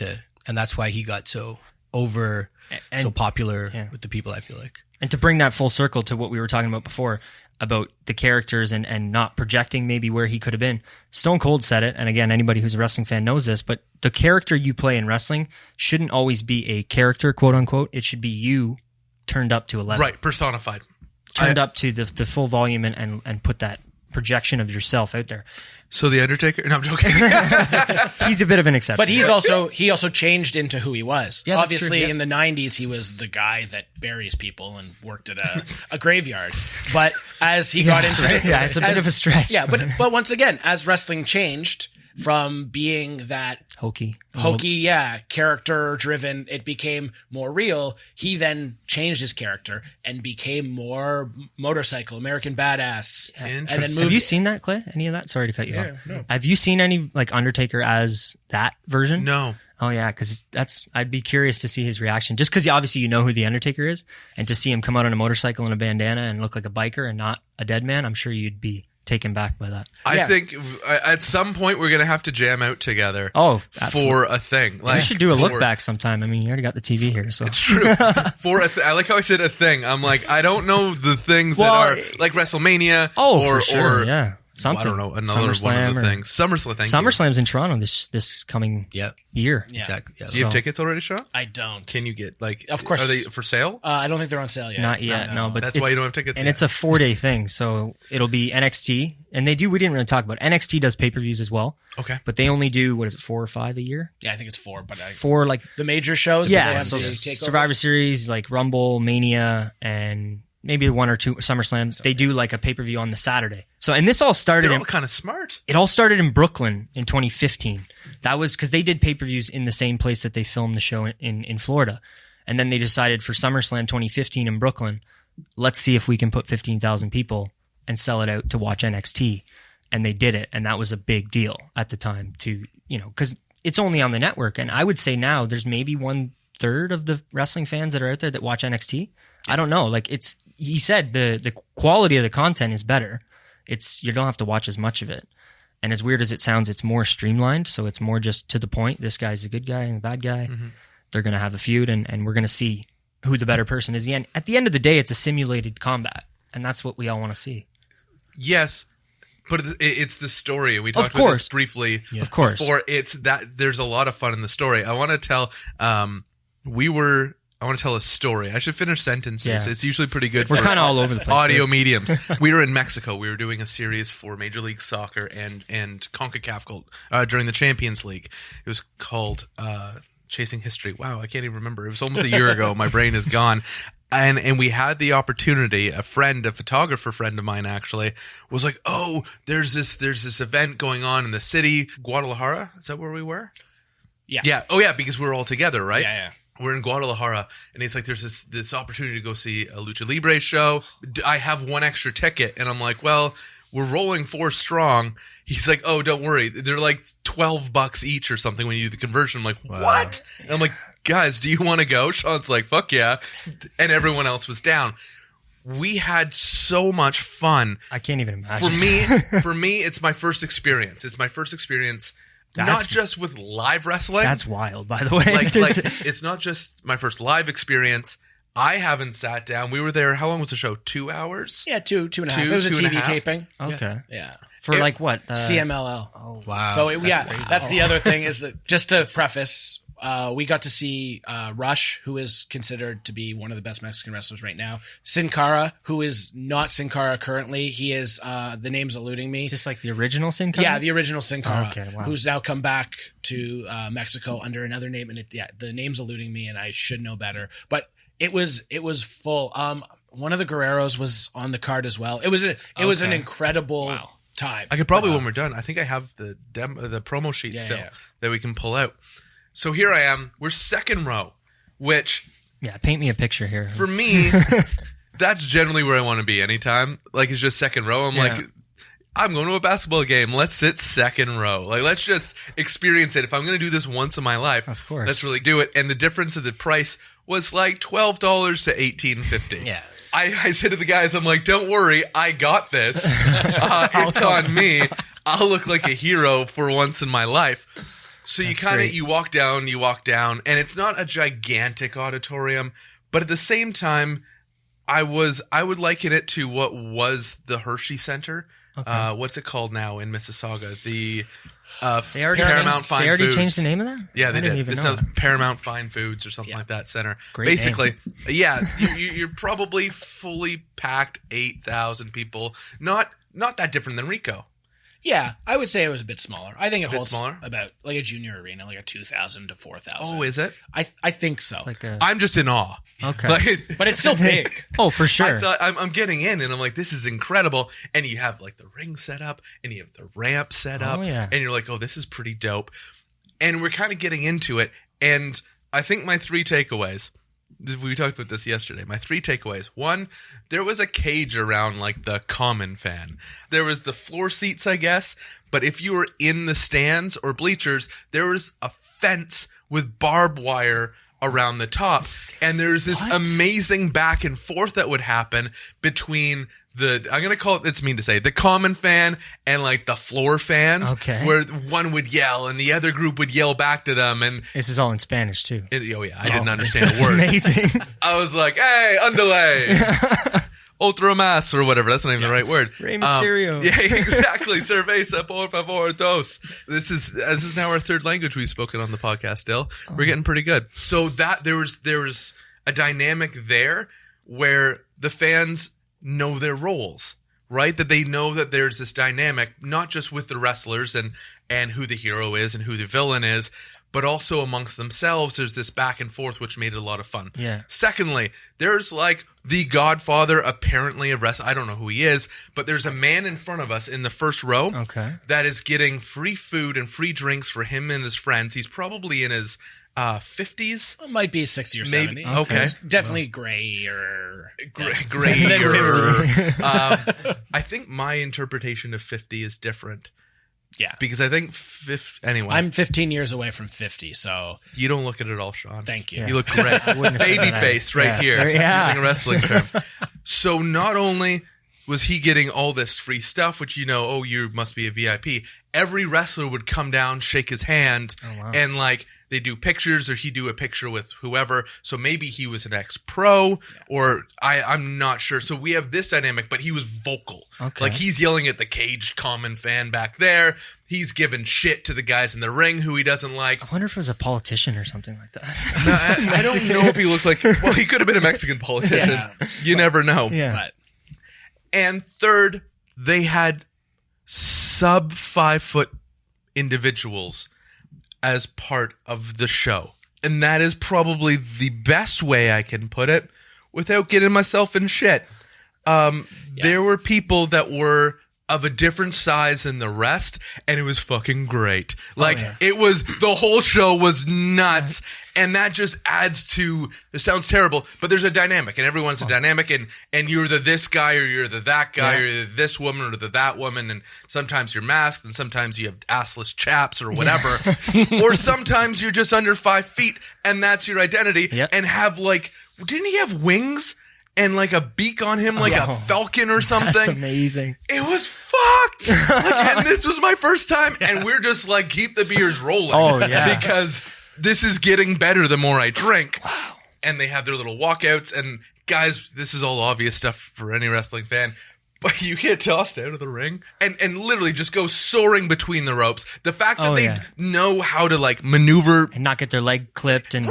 Speaker 5: and that's why he got so so popular with the people, I feel like.
Speaker 3: And to bring that full circle to what we were talking about before, about the characters and not projecting maybe where he could have been. Stone Cold said it, and again, anybody who's a wrestling fan knows this, but the character you play in wrestling shouldn't always be a character, quote unquote. It should be you turned up to 11.
Speaker 1: Right, personified.
Speaker 3: Turned up to the full volume and put that projection of yourself out there.
Speaker 1: So the Undertaker? No, I'm joking.
Speaker 3: He's a bit of an exception.
Speaker 4: But he also changed into who he was.
Speaker 5: Yeah,
Speaker 4: obviously,
Speaker 5: true, yeah.
Speaker 4: in the 90s, he was the guy that buries people and worked at a graveyard. But as he got into it,
Speaker 3: it's a bit of a stretch.
Speaker 4: Yeah, but once again, as wrestling changed from being that
Speaker 3: hokey,
Speaker 4: character driven, it became more real. He then changed his character and became more motorcycle, American badass. And then moved.
Speaker 3: Have you seen that, Clay? Any of that? Sorry to cut you off.
Speaker 4: No.
Speaker 3: Have you seen any like Undertaker as that version?
Speaker 1: No.
Speaker 3: Oh yeah, because I'd be curious to see his reaction, just because obviously you know who the Undertaker is, and to see him come out on a motorcycle and a bandana and look like a biker and not a dead man, I'm sure you'd be taken back by that.
Speaker 1: I think at some point we're gonna have to jam out together.
Speaker 3: Oh,
Speaker 1: for a thing. Like,
Speaker 3: we should do a look back sometime. I mean, you already got the TV here, so
Speaker 1: it's true. I like how I said a thing. I'm like, I don't know the things that are like WrestleMania.
Speaker 3: For sure. Yeah. Something.
Speaker 1: I don't know, another one of the things. SummerSlam's
Speaker 3: in Toronto this coming year.
Speaker 4: Yeah.
Speaker 5: Exactly. Yeah.
Speaker 1: Do you have tickets already, Sean?
Speaker 4: I don't.
Speaker 1: Can you get
Speaker 4: Of course.
Speaker 1: Are they for sale?
Speaker 4: I don't think they're on sale yet.
Speaker 3: Not yet. No, but
Speaker 1: that's why you don't have tickets.
Speaker 3: And
Speaker 1: yet.
Speaker 3: it's a 4-day thing, so it'll be NXT, and we didn't really talk about it. NXT does pay-per-views as well.
Speaker 1: Okay.
Speaker 3: But they only do 4 or 5 a year.
Speaker 4: Yeah, I think it's 4. But
Speaker 3: 4 like
Speaker 4: the major shows.
Speaker 3: Yeah. So Survivor Series, like Rumble, Mania, and maybe 1 or 2 SummerSlams. They do like a pay-per-view on the Saturday. So, and this all started.
Speaker 1: They're all kind of smart.
Speaker 3: It all started in Brooklyn in 2015. That was because they did pay-per-views in the same place that they filmed the show in Florida. And then they decided for SummerSlam 2015 in Brooklyn, let's see if we can put 15,000 people and sell it out to watch NXT. And they did it. And that was a big deal at the time to, because it's only on the network. And I would say now there's maybe 1/3 of the wrestling fans that are out there that watch NXT. I don't know. Like he said the quality of the content is better. You don't have to watch as much of it. And as weird as it sounds, it's more streamlined. So it's more just to the point. This guy's a good guy and a bad guy. Mm-hmm. They're going to have a feud and we're going to see who the better person is. At the end of the day, it's a simulated combat. And that's what we all want to see.
Speaker 1: Yes, but it's the story. We talked about this briefly before. It's that there's a lot of fun in the story. I want to tell I want to tell a story. I should finish sentences. Yeah. It's usually pretty good.
Speaker 3: We're kind of all over the place.
Speaker 1: Audio mediums. We were in Mexico. We were doing a series for Major League Soccer and CONCACAF called, during the Champions League. It was called Chasing History. Wow, I can't even remember. It was almost a year ago. My brain is gone. And we had the opportunity, a photographer friend of mine actually, was like, oh, there's this event going on in the city. Guadalajara? Is that where we were?
Speaker 4: Yeah.
Speaker 1: Yeah. Oh, yeah, because we were all together, right?
Speaker 4: Yeah.
Speaker 1: We're in Guadalajara, and he's like, there's this opportunity to go see a Lucha Libre show. I have one extra ticket. And I'm like, well, we're rolling 4 strong. He's like, oh, don't worry. They're like $12 each or something when you do the conversion. I'm like, what? And I'm like, guys, do you want to go? Sean's like, fuck yeah. And everyone else was down. We had so much fun.
Speaker 3: I can't even imagine.
Speaker 1: For me, it's my first experience. It's my first experience. Not just with live wrestling.
Speaker 3: That's wild, by the way.
Speaker 1: Like it's not just my first live experience. I haven't sat down. We were there. How long was the show? 2 hours?
Speaker 4: Yeah, two and a half. It was a TV taping.
Speaker 3: Okay.
Speaker 4: Yeah.
Speaker 3: For like what?
Speaker 4: CMLL.
Speaker 3: Oh, wow.
Speaker 4: So that's the other thing is that just to preface, we got to see Rush, who is considered to be one of the best Mexican wrestlers right now. Sin Cara, who is not Sin Cara currently. He is, the name's eluding me.
Speaker 3: Is this like the original Sin Cara?
Speaker 4: Yeah, the original Sin Cara,
Speaker 3: wow.
Speaker 4: Who's now come back to Mexico under another name. And the name's eluding me, and I should know better. But it was full. One of the Guerreros was on the card as well. It was an incredible time.
Speaker 1: I could probably, when we're done, I think I have the promo sheet that we can pull out. So here I am. We're second row, which...
Speaker 3: Yeah, paint me a picture here.
Speaker 1: For me, that's generally where I want to be anytime. Like, it's just second row. I'm like, I'm going to a basketball game. Let's sit second row. Like, let's just experience it. If I'm going to do this once in my life,
Speaker 3: of course, let's
Speaker 1: really do it. And the difference of the price was like $12 to $18.50.
Speaker 4: Yeah.
Speaker 1: I said to the guys, I'm like, don't worry, I got this. It's on me. I'll look like a hero for once in my life. So you walk down, and it's not a gigantic auditorium, but at the same time, I would liken it to what was the Hershey Center. Okay. What's it called now in Mississauga? The Paramount Fine Foods.
Speaker 3: They already changed the name of that?
Speaker 1: Yeah, they did. It's now Paramount Fine Foods or something like that center.
Speaker 3: Great
Speaker 1: Basically, name. You're probably fully packed 8,000 people. Not that different than Rico.
Speaker 4: Yeah, I would say it was a bit smaller. I think it holds
Speaker 1: smaller?
Speaker 4: About like a junior arena, like a 2,000 to 4,000.
Speaker 1: Oh, is it?
Speaker 4: I think so.
Speaker 1: I'm just in awe.
Speaker 3: Okay,
Speaker 4: but it's still big.
Speaker 3: Oh, for sure.
Speaker 1: I thought, I'm getting in, and I'm like, this is incredible. And you have like the ring set up, and you have the ramp set up, and you're like, oh, this is pretty dope. And we're kind of getting into it, and I think my 3 takeaways. We talked about this yesterday. My 3 takeaways. 1, there was a cage around like the common fan. There was the floor seats, I guess. But if you were in the stands or bleachers, there was a fence with barbed wire around the top. And there's this amazing back and forth that would happen between I'm going to call it, it's mean to say, the common fan and like the floor fans.
Speaker 3: Okay.
Speaker 1: Where one would yell and the other group would yell back to them. And
Speaker 3: this is all in Spanish too.
Speaker 1: I didn't understand a word.
Speaker 3: Amazing.
Speaker 1: I was like, hey, underlay. Otro más or whatever. That's not even the right word.
Speaker 3: Rey Mysterio.
Speaker 1: Yeah, exactly. Cerveza, por favor, dos. This is now our 3rd language we've spoken on the podcast still. We're getting pretty good. So that there was a dynamic there where the fans know their roles, right? That they know that there's this dynamic, not just with the wrestlers and who the hero is and who the villain is, but also amongst themselves. There's this back and forth, which made it a lot of fun.
Speaker 3: Yeah.
Speaker 1: Secondly, there's like the Godfather, apparently of wrestling. I don't know who he is, but there's a man in front of us in the first row that is getting free food and free drinks for him and his friends. He's probably in his 50s.
Speaker 4: It might be 60 or 70.
Speaker 1: Okay.
Speaker 4: Definitely grayer.
Speaker 1: Grayer. I think my interpretation of 50 is different.
Speaker 4: Yeah.
Speaker 1: Because I think, anyway.
Speaker 4: I'm 15 years away from 50, so.
Speaker 1: You don't look it at all, Sean.
Speaker 4: Thank you.
Speaker 1: Yeah. You look great. Baby face right here.
Speaker 3: Yeah.
Speaker 1: Using a wrestling term. So not only was he getting all this free stuff, which you must be a VIP. Every wrestler would come down, shake his hand, and like, they do pictures, or he'd do a picture with whoever. So maybe he was an ex-pro, or I'm not sure. So we have this dynamic, but he was vocal.
Speaker 3: Okay.
Speaker 1: Like, he's yelling at the Cage common fan back there. He's giving shit to the guys in the ring who he doesn't like.
Speaker 3: I wonder if it was a politician or something like that.
Speaker 1: No, I don't know if he looked like... Well, he could have been a Mexican politician. You never know.
Speaker 3: Yeah.
Speaker 1: And third, they had sub 5 foot individuals as part of the show. And that is probably the best way I can put it without getting myself in shit. There were people that were of a different size than the rest, and it was fucking great. Like, it was, the whole show was nuts, and that just adds to, it sounds terrible, but there's a dynamic, and everyone's a dynamic, and you're the this guy, or you're the that guy, or you're the this woman, or the that woman, and sometimes you're masked, and sometimes you have assless chaps, or whatever, or sometimes you're just under 5 feet, and that's your identity, and have, like, didn't he have wings? And like a beak on him, like a falcon or something.
Speaker 3: That's amazing.
Speaker 1: It was fucked. And this was my first time. And we're just like, keep the beers rolling.
Speaker 3: Oh, yeah.
Speaker 1: Because this is getting better the more I drink. Wow. And they have their little walkouts. And guys, this is all obvious stuff for any wrestling fan. But you get tossed out of the ring and literally just go soaring between the ropes. The fact that they know how to like maneuver.
Speaker 3: And not get their leg clipped. And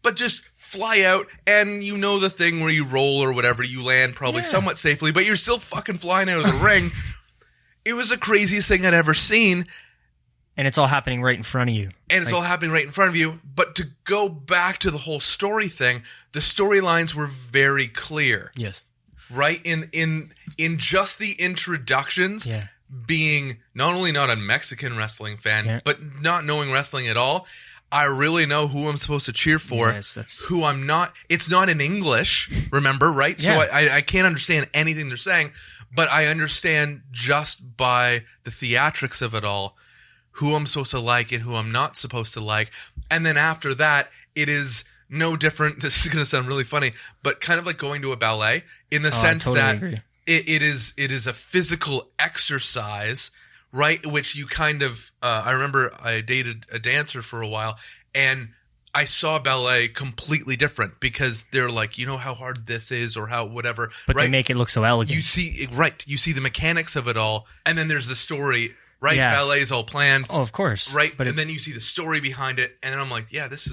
Speaker 1: But just fly out, and you know the thing where you roll or whatever, you land probably somewhat safely, but you're still fucking flying out of the ring. It was the craziest thing I'd ever seen.
Speaker 3: And it's all happening right in front of you.
Speaker 1: And it's all happening right in front of you. But to go back to the whole story thing, the storylines were very clear.
Speaker 5: Yes.
Speaker 1: Right? In just the introductions, being not only not a Mexican wrestling fan, but not knowing wrestling at all, I really know who I'm supposed to cheer for, who I'm not. It's not in English, remember, right? So I can't understand anything they're saying, but I understand just by the theatrics of it all, who I'm supposed to like and who I'm not supposed to like. And then after that, it is no different. This is going to sound really funny, but kind of like going to a ballet in the sense that it is a physical exercise, right? Which you kind of, I remember I dated a dancer for a while, and I saw ballet completely different because they're like, you know how hard this is or how whatever.
Speaker 3: But they make it look so elegant.
Speaker 1: You see the mechanics of it all, and then there's the story, right? Yeah. Ballet is all planned.
Speaker 3: Oh, of course.
Speaker 1: Right? But then you see the story behind it, and then I'm like, yeah, this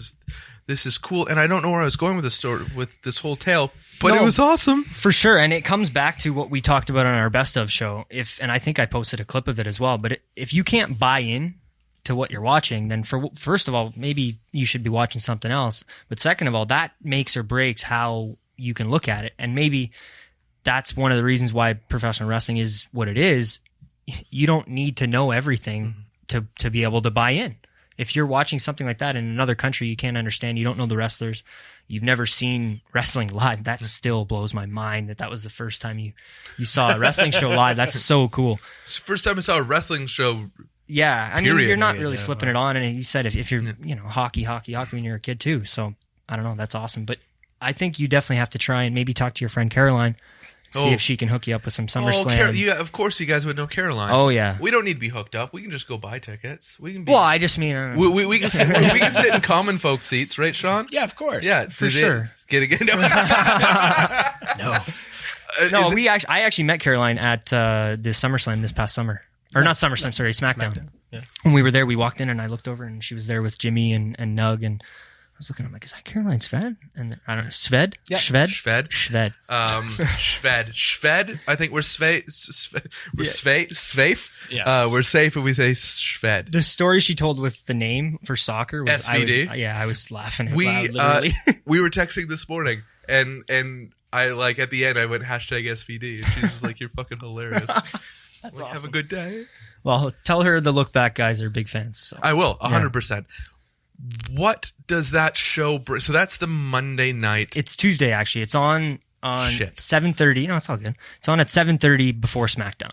Speaker 1: is cool. And I don't know where I was going with this story, with this whole tale. But it was awesome.
Speaker 3: For sure. And it comes back to what we talked about on our Best Of show. And I think I posted a clip of it as well. But if you can't buy in to what you're watching, then first of all, maybe you should be watching something else. But second of all, that makes or breaks how you can look at it. And maybe that's one of the reasons why professional wrestling is what it is. You don't need to know everything to be able to buy in. If you're watching something like that in another country, you can't understand, you don't know the wrestlers, you've never seen wrestling live, that still blows my mind that was the first time you saw a wrestling show live. That's so cool.
Speaker 1: It's the first time I saw a wrestling show.
Speaker 3: Yeah, I mean, you're not really flipping it on, and you said if you're, hockey when you're a kid too, so I don't know, that's awesome. But I think you definitely have to try and maybe talk to your friend Caroline, see if she can hook you up with some SummerSlam.
Speaker 1: Yeah, of course you guys would know Caroline.
Speaker 3: Oh yeah,
Speaker 1: we don't need to be hooked up. We can just go buy tickets. We can.
Speaker 3: Well, I just mean
Speaker 1: we can sit, we can sit in common folk seats, right, Sean?
Speaker 4: Yeah, of course.
Speaker 1: Yeah,
Speaker 3: for sure.
Speaker 1: No.
Speaker 3: I actually met Caroline at the SummerSlam this past summer, or not SummerSlam, sorry, SmackDown.
Speaker 5: Yeah.
Speaker 3: When we were there, we walked in and I looked over and she was there with Jimmy and Nug, and I was looking, I'm like, is that Caroline Sved? And I don't know, Sved?
Speaker 1: Yeah.
Speaker 3: Shved?
Speaker 1: Shved. Shved. I think we're safe.
Speaker 4: Yes.
Speaker 1: We're safe if we say Shved.
Speaker 3: The story she told with the name for soccer was
Speaker 1: SVD.
Speaker 3: I was laughing out loud, literally.
Speaker 1: We were texting this morning, and I like at the end I went #SVD, and she's just like, "You're fucking hilarious."
Speaker 3: That's
Speaker 1: like,
Speaker 3: awesome.
Speaker 1: Have a good day.
Speaker 3: Well, tell her the Look Back guys are big fans. So.
Speaker 1: I will, 100%. What does that show bring? So that's the Monday night.
Speaker 3: It's Tuesday, actually. It's on 7:30. No, it's all good. It's on at 7:30 before SmackDown.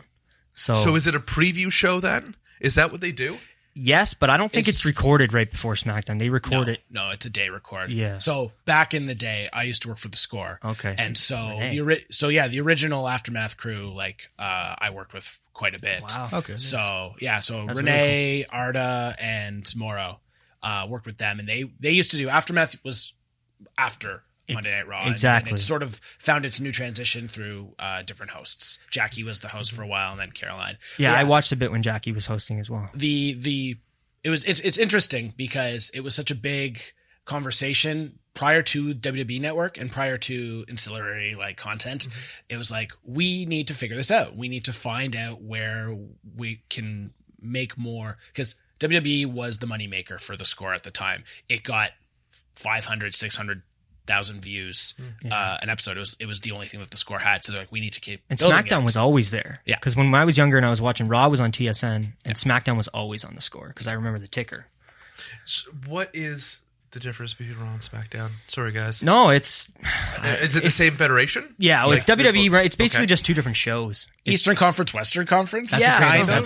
Speaker 3: So
Speaker 1: is it a preview show then? Is that what they do?
Speaker 3: Yes, but I don't think it's recorded right before SmackDown. They record it.
Speaker 4: No, it's a day record.
Speaker 3: Yeah.
Speaker 4: So back in the day, I used to work for the Score.
Speaker 3: Okay.
Speaker 4: And the original Aftermath crew, I worked with quite a bit.
Speaker 3: Wow.
Speaker 5: Okay.
Speaker 4: So yeah,
Speaker 5: That's
Speaker 4: Renee, really cool. Arda, and Morrow. worked with them, and they used to do Aftermath was after Monday Night Raw.
Speaker 3: Exactly.
Speaker 4: And it sort of found its new transition through different hosts. Jackie was the host for a while, and then Caroline.
Speaker 3: Yeah, I watched a bit when Jackie was hosting as well.
Speaker 4: It's interesting because it was such a big conversation prior to WWE Network and prior to ancillary like content. It was like, we need to figure this out. We need to find out where we can make more, because WWE was the moneymaker for the Score at the time. It got 500, 600,000 views an episode. It was the only thing that the Score had. So they're like, we need to keep
Speaker 3: and
Speaker 4: building
Speaker 3: SmackDown
Speaker 4: it.
Speaker 3: was always there.
Speaker 4: Yeah.
Speaker 3: Because when I was younger and I was watching, Raw was on TSN and SmackDown was always on the Score because I remember the ticker.
Speaker 1: So what is the difference between Raw and SmackDown? Sorry, guys.
Speaker 3: No, is
Speaker 1: it the same federation?
Speaker 3: Yeah, it's WWE, right? It's basically just two different shows.
Speaker 4: Eastern Conference, Western Conference.
Speaker 3: That's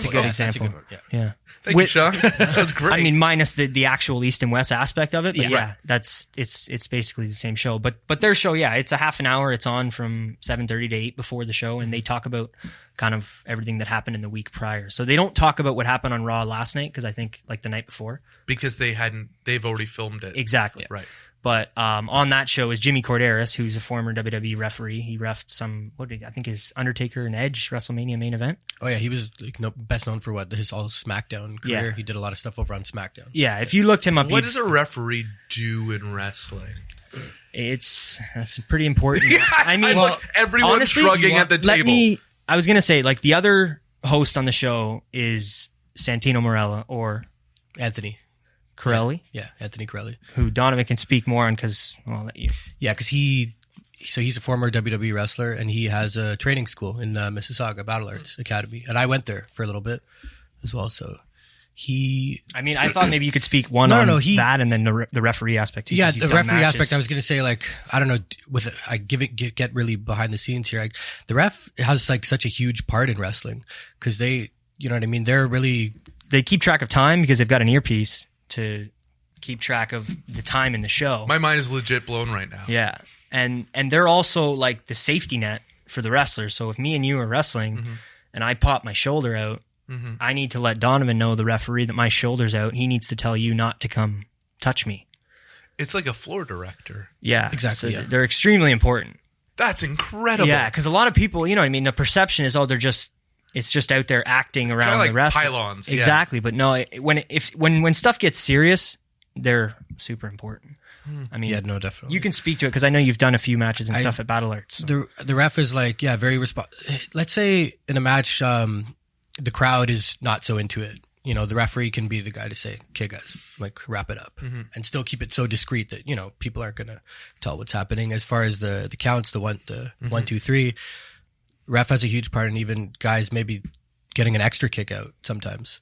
Speaker 3: a good example.
Speaker 5: That's a good one.
Speaker 3: Yeah.
Speaker 1: Thank you, Sean. That was great.
Speaker 3: I mean, minus the actual East and West aspect of it, but
Speaker 4: Yeah.
Speaker 3: it's basically the same show. But their show, it's a half an hour. It's on from 7:30 to 8 before the show, and they talk about kind of everything that happened in the week prior. So they don't talk about what happened on Raw last night because I think like the night before,
Speaker 1: because they've already filmed it.
Speaker 3: exactly.
Speaker 1: Right.
Speaker 3: But on that show is Jimmy Corderas, who's a former WWE referee. He refed some, I think his Undertaker and Edge WrestleMania main event.
Speaker 5: Oh yeah, he was like, best known for his all SmackDown career.
Speaker 3: Yeah.
Speaker 5: He did a lot of stuff over on SmackDown.
Speaker 3: Yeah, if you looked him up,
Speaker 1: What does a referee do in wrestling?
Speaker 3: That's pretty important. I mean,
Speaker 1: look, everyone's
Speaker 3: honestly,
Speaker 1: shrugging at the table.
Speaker 3: I was gonna say, like, the other host on the show is Santino Marella or
Speaker 5: Anthony
Speaker 3: Corelli,
Speaker 5: Yeah, Anthony Corelli,
Speaker 3: who Donovan can speak more on because I'll let you.
Speaker 5: Yeah, because he's a former WWE wrestler and he has a training school in Mississauga, Battle Arts Academy, and I went there for a little bit as well. So
Speaker 3: I thought maybe you could speak on that and then the referee aspect too.
Speaker 5: Yeah, the referee aspect. I was going to say, like, I don't know. Get really behind the scenes here. The ref has like such a huge part in wrestling because they, you know what I mean.
Speaker 3: They keep track of time because they've got an earpiece to keep track of the time in the show.
Speaker 1: My mind is legit blown right now.
Speaker 3: Yeah, and they're also like the safety net for the wrestlers. So if me and you are wrestling and I pop my shoulder out, I need to let Donovan know, the referee, that my shoulder's out. He needs to tell you not to come touch me.
Speaker 1: It's like a floor director.
Speaker 3: Yeah,
Speaker 5: exactly.
Speaker 3: So they're extremely important.
Speaker 1: That's incredible.
Speaker 3: Yeah, because a lot of people, you know what I mean, the perception is, it's just out there acting around
Speaker 1: Kinda like
Speaker 3: the wrestler.
Speaker 1: pylons.
Speaker 3: Exactly, but no, when stuff gets serious, they're super important. I mean,
Speaker 5: yeah, no, definitely.
Speaker 3: You can speak to it because I know you've done a few matches and stuff at Battle Arts. So.
Speaker 5: The ref is like, very let's say in a match, the crowd is not so into it. You know, the referee can be the guy to say, okay, guys, like, wrap it up and still keep it so discreet that, you know, people aren't going to tell what's happening. As far as the counts, the 1, 2, 3, ref has a huge part, and even guys maybe getting an extra kick out sometimes.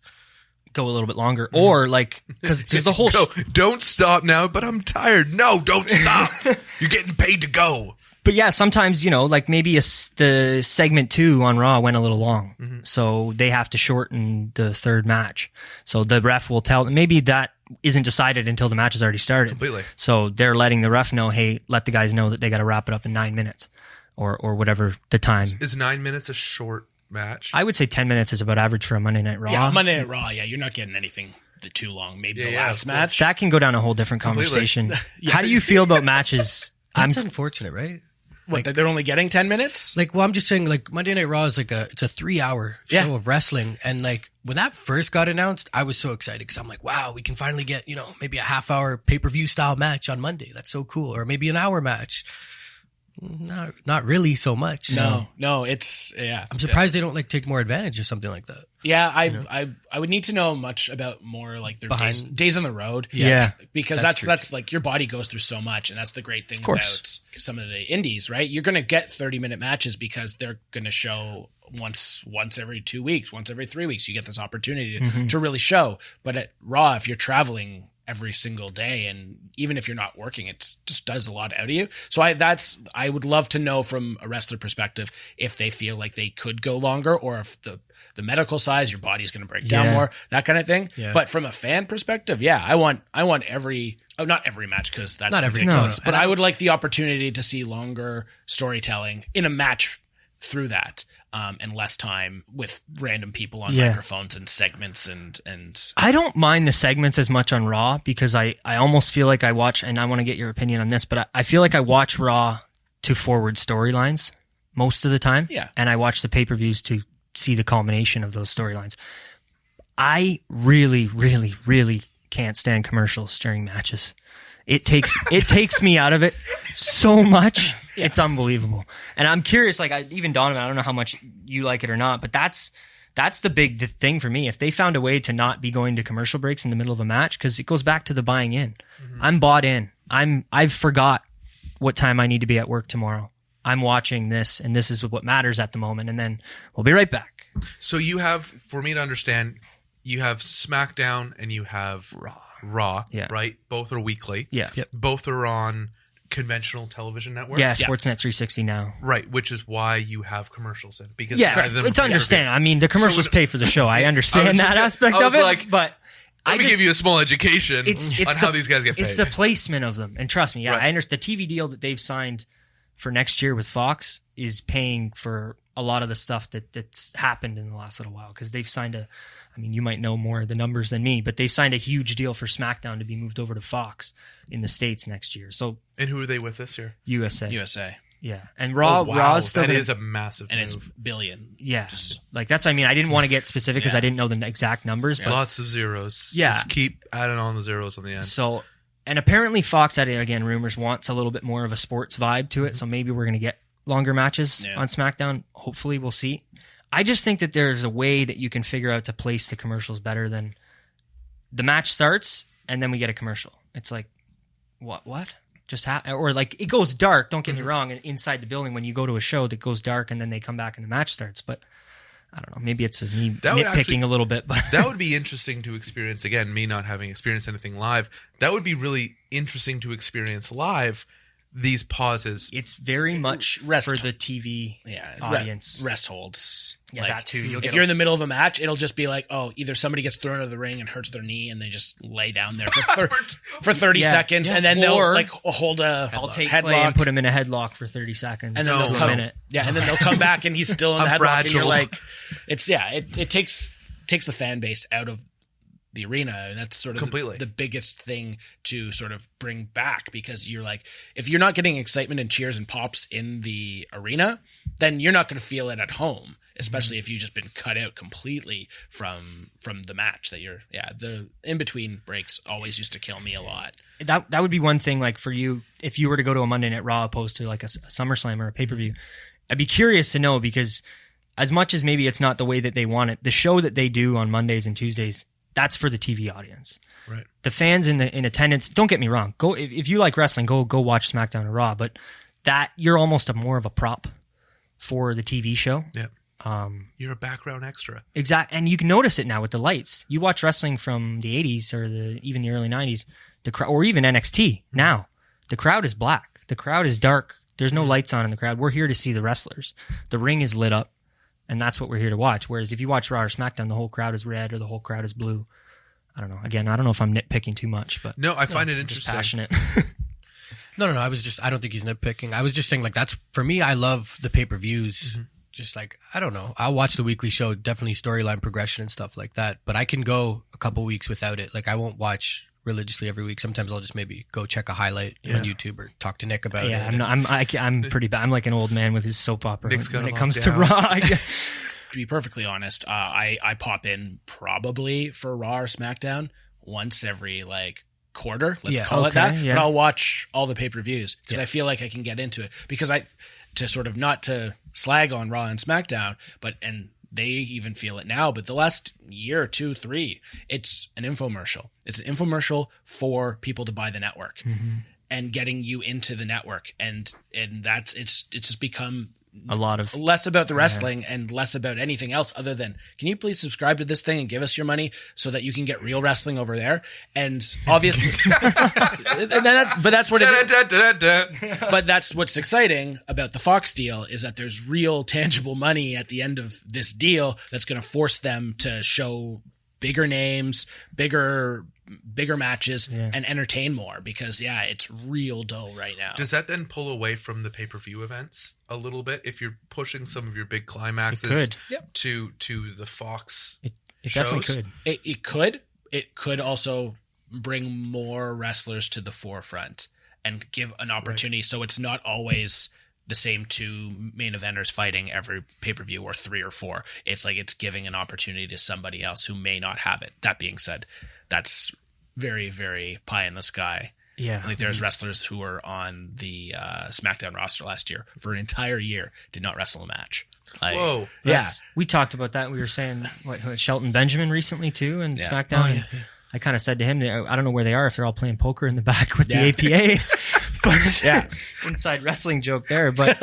Speaker 3: Go a little bit longer, or like, because there's the whole
Speaker 1: don't stop now, but I'm tired. No, don't stop. You're getting paid to go.
Speaker 3: But yeah, sometimes, you know, like maybe the segment 2 on Raw went a little long, so they have to shorten the third match. So the ref will tell, maybe that isn't decided until the match has already started.
Speaker 1: Completely.
Speaker 3: So they're letting the ref know, hey, let the guys know that they got to wrap it up in 9 minutes, or whatever the time.
Speaker 1: Is 9 minutes a short match?
Speaker 3: I would say 10 minutes is about average for a Monday Night Raw.
Speaker 4: Yeah, Monday Night Raw. Yeah, you're not getting anything too long. Maybe the last match.
Speaker 3: That can go down a whole different conversation. How do you feel about matches?
Speaker 5: That's unfortunate, right?
Speaker 4: What, they're only getting 10 minutes?
Speaker 5: Like, well, I'm just saying, like, Monday Night Raw is like it's a 3-hour show of wrestling. And like, when that first got announced, I was so excited because I'm like, wow, we can finally get, you know, maybe a half-hour pay-per-view style match on Monday. That's so cool. Or maybe an hour match. Not really so much.
Speaker 4: No, it's,
Speaker 5: I'm surprised they don't like take more advantage of something like that.
Speaker 4: Yeah, I would need to know much about more like their days on the road.
Speaker 3: Yeah.
Speaker 4: Because that's like your body goes through so much, and that's the great thing about some of the indies, right? You're going to get 30-minute matches because they're going to show once every 2 weeks, once every 3 weeks. You get this opportunity to really show. But at Raw, if you're traveling every single day, and even if you're not working, it just does a lot out of you. So I would love to know from a wrestler perspective if they feel like they could go longer, or if the medical size, your body's going to break down more, that kind of thing. Yeah. But from a fan perspective, I want every, not every match, because that's
Speaker 5: not
Speaker 4: ridiculous.
Speaker 5: No.
Speaker 4: But I would like the opportunity to see longer storytelling in a match through that. And less time with random people on microphones and segments and
Speaker 3: I don't mind the segments as much on Raw because I almost feel like I watch, and I want to get your opinion on this, but I feel like I watch Raw to forward storylines most of the time.
Speaker 4: Yeah.
Speaker 3: And I watch the pay-per-views to see the culmination of those storylines. I really, really, really can't stand commercials during matches. It takes me out of it so much. Yeah. It's unbelievable. And I'm curious, like even Donovan, I don't know how much you like it or not, but that's the big thing for me. If they found a way to not be going to commercial breaks in the middle of a match, because it goes back to the buying in. Mm-hmm. I'm bought in. I've forgot what time I need to be at work tomorrow. I'm watching this, and this is what matters at the moment. And then we'll be right back.
Speaker 1: So you have, for me to understand, you have SmackDown and you have Raw, right? Both are weekly.
Speaker 3: Yeah.
Speaker 5: Yep.
Speaker 1: Both are on conventional television networks.
Speaker 3: Yeah, Sportsnet 360 now.
Speaker 1: Right, which is why you have commercials in it. Because
Speaker 3: it's understand. I mean, the commercials pay for the show. I understand that aspect of it, but
Speaker 1: let me give you a small education on how these guys get paid.
Speaker 3: It's the placement of them. And trust me, I understand the TV deal that they've signed for next year with Fox is paying for a lot of the stuff that's happened in the last little while, because they've signed you might know more of the numbers than me, but they signed a huge deal for SmackDown to be moved over to Fox in the States next year. So,
Speaker 1: and who are they with this year?
Speaker 4: USA.
Speaker 3: Yeah. And Raw's still
Speaker 1: is a massive
Speaker 4: and
Speaker 1: move.
Speaker 4: it's billion.
Speaker 3: Yeah. Like that's what I mean. I didn't want to get specific because I didn't know the exact numbers. But
Speaker 1: lots of zeros.
Speaker 3: Yeah.
Speaker 1: Just keep adding on the zeros on the end.
Speaker 3: So, and apparently Fox, again, rumors, wants a little bit more of a sports vibe to it. Mm-hmm. So maybe we're going to get longer matches on SmackDown. Hopefully we'll see. I just think that there's a way that you can figure out to place the commercials better than the match starts and then we get a commercial. It's like, what? Just or like it goes dark. Don't get me wrong. Inside the building, when you go to a show that goes dark and then they come back and the match starts. But I don't know. Maybe it's me nitpicking a little bit. But
Speaker 1: that would be interesting to experience. Again, me not having experienced anything live, that would be really interesting to experience live. These pauses.
Speaker 3: It's very much for the TV audience.
Speaker 4: Rest holds.
Speaker 3: Yeah, like, that too.
Speaker 4: If you're in the middle of a match, it'll just be like, either somebody gets thrown out of the ring and hurts their knee, and they just lay down there for 30 seconds, and then they'll like hold a
Speaker 3: I'll take
Speaker 4: headlock
Speaker 3: Clay and put him in a headlock for 30 seconds,
Speaker 4: and then they'll come, and then they'll come back, and he's still in the headlock, fragile. And you're like, it takes the fan base out of the arena, and that's sort of the biggest thing to sort of bring back, because you're like, if you're not getting excitement and cheers and pops in the arena, then you're not going to feel it at home, especially if you've just been cut out completely from the match that you're the in-between breaks always used to kill me a lot.
Speaker 3: That would be one thing, like for you, if you were to go to a Monday Night Raw opposed to like a SummerSlam or a pay-per-view, I'd be curious to know, because as much as maybe it's not the way that they want it, the show that they do on Mondays and Tuesdays, that's for the TV audience.
Speaker 1: Right.
Speaker 3: The fans in attendance, don't get me wrong. Go if you like wrestling, go watch SmackDown or Raw, but that you're almost more of a prop for the TV show.
Speaker 1: Yeah. You're a background extra.
Speaker 3: Exactly. And you can notice it now with the lights. You watch wrestling from the 80s or even the early 90s, or even NXT now. The crowd is black. The crowd is dark. There's no lights on in the crowd. We're here to see the wrestlers. The ring is lit up. And that's what we're here to watch. Whereas if you watch Raw or SmackDown, the whole crowd is red or the whole crowd is blue. I don't know. Again, I don't know if I'm nitpicking too much, but
Speaker 1: no, I find it interesting.
Speaker 3: Passionate.
Speaker 5: No. I don't think he's nitpicking. I was just saying, like, that's for me. I love the pay-per-views. Mm-hmm. Just like, I don't know. I'll watch the weekly show, definitely storyline progression and stuff like that. But I can go a couple weeks without it. Like, I won't watch religiously every week. Sometimes I'll just maybe go check a highlight on YouTube or talk to Nick about it.
Speaker 3: I'm pretty bad. I'm like an old man with his soap opera when it comes to
Speaker 4: down.
Speaker 3: Raw.
Speaker 4: To be perfectly honest, I pop in probably for Raw or SmackDown once every like quarter. Let's call it that. Yeah. But I'll watch all the pay-per-views because I feel like I can get into it, because not to slag on Raw and SmackDown, and they even feel it now, but the last year or 2, 3, it's an infomercial. It's an infomercial for people to buy the network and getting you into the network. And it's just become
Speaker 3: a lot of
Speaker 4: less about the wrestling and less about anything else other than, can you please subscribe to this thing and give us your money so that you can get real wrestling over there? And obviously, but that's what but that's what's exciting about the Fox deal, is that there's real tangible money at the end of this deal that's going to force them to show bigger names, bigger bigger matches and entertain more, because it's real dull right now.
Speaker 1: Does that then pull away from the pay-per-view events a little bit if you're pushing some of your big climaxes to the Fox
Speaker 3: it
Speaker 1: shows?
Speaker 3: Definitely could.
Speaker 4: It could also bring more wrestlers to the forefront and give an opportunity, so it's not always the same 2 main eventers fighting every pay-per-view, or 3 or 4. It's like it's giving an opportunity to somebody else who may not have it. That being said, that's very, very pie in the sky.
Speaker 3: Yeah.
Speaker 4: Like there's wrestlers who were on the SmackDown roster last year for an entire year, did not wrestle a match.
Speaker 1: Whoa.
Speaker 3: Yeah. We talked about that. We were saying what Shelton Benjamin recently too, and SmackDown. I kind of said to him, I don't know where they are, if they're all playing poker in the back with the APA. But inside wrestling joke there. But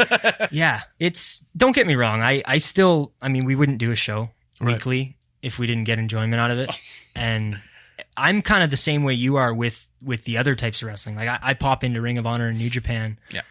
Speaker 3: don't get me wrong. I still, we wouldn't do a show weekly if we didn't get enjoyment out of it. And I'm kind of the same way you are with the other types of wrestling. Like I pop into Ring of Honor and New Japan. Yeah.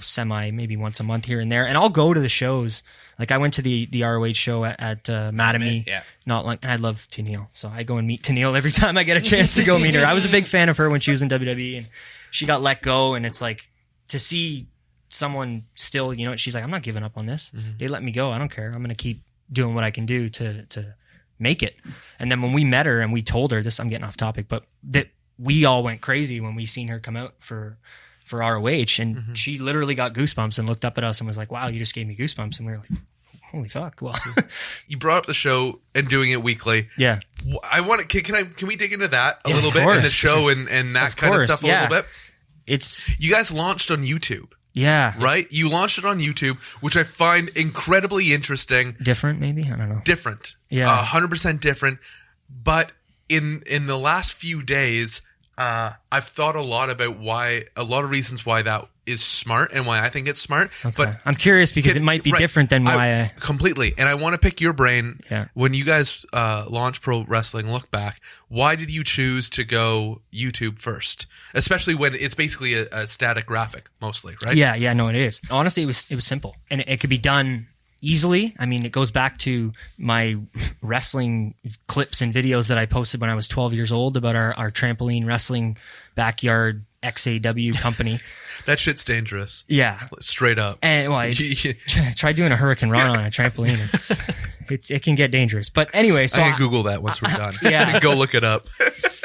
Speaker 3: Semi maybe once a month here and there, and I'll go to the shows. Like I went to the ROH show at Mattamy. Yeah. Not like, and I love Tenille, so I go and meet Tenille every time I get a chance to go meet her. I was a big fan of her when she was in WWE, and she got let go, and it's like to see someone still, she's like, I'm not giving up on this. Mm-hmm. They let me go. I don't care. I'm going to keep doing what I can do to make it. And then when we met her and we told her this, I'm getting off topic, but that we all went crazy when we seen her come out for ROH, and she literally got goosebumps and looked up at us and was like, wow, you just gave me goosebumps. And we were like, holy fuck. Well,
Speaker 1: you brought up the show and doing it weekly.
Speaker 3: Yeah.
Speaker 1: I want to, can we dig into that a little bit in the show and that kind of stuff a little bit? You guys launched on YouTube.
Speaker 3: Yeah.
Speaker 1: Right? You launched it on YouTube, which I find incredibly interesting.
Speaker 3: Different, maybe? I don't know.
Speaker 1: Different.
Speaker 3: Yeah.
Speaker 1: 100% different. But in the last few days, I've thought a lot about a lot of reasons why that is smart and why I think it's smart.
Speaker 3: Okay.
Speaker 1: But
Speaker 3: I'm curious because it might be different than why I
Speaker 1: completely. And I want to pick your brain.
Speaker 3: Yeah.
Speaker 1: When you guys launched Pro Wrestling LookBack, why did you choose to go YouTube first? Especially when it's basically a static graphic mostly, right?
Speaker 3: Yeah, no, it is. Honestly, it was simple, and it could be done easily. It goes back to my wrestling clips and videos that I posted when I was 12 years old about our trampoline wrestling backyard XAW company.
Speaker 1: That shit's dangerous.
Speaker 3: Yeah.
Speaker 1: Straight up.
Speaker 3: And try doing a Hurricane Run on a trampoline. It can get dangerous. But anyway, so
Speaker 1: I can Google that once we're done.
Speaker 3: Yeah.
Speaker 1: Go look it up.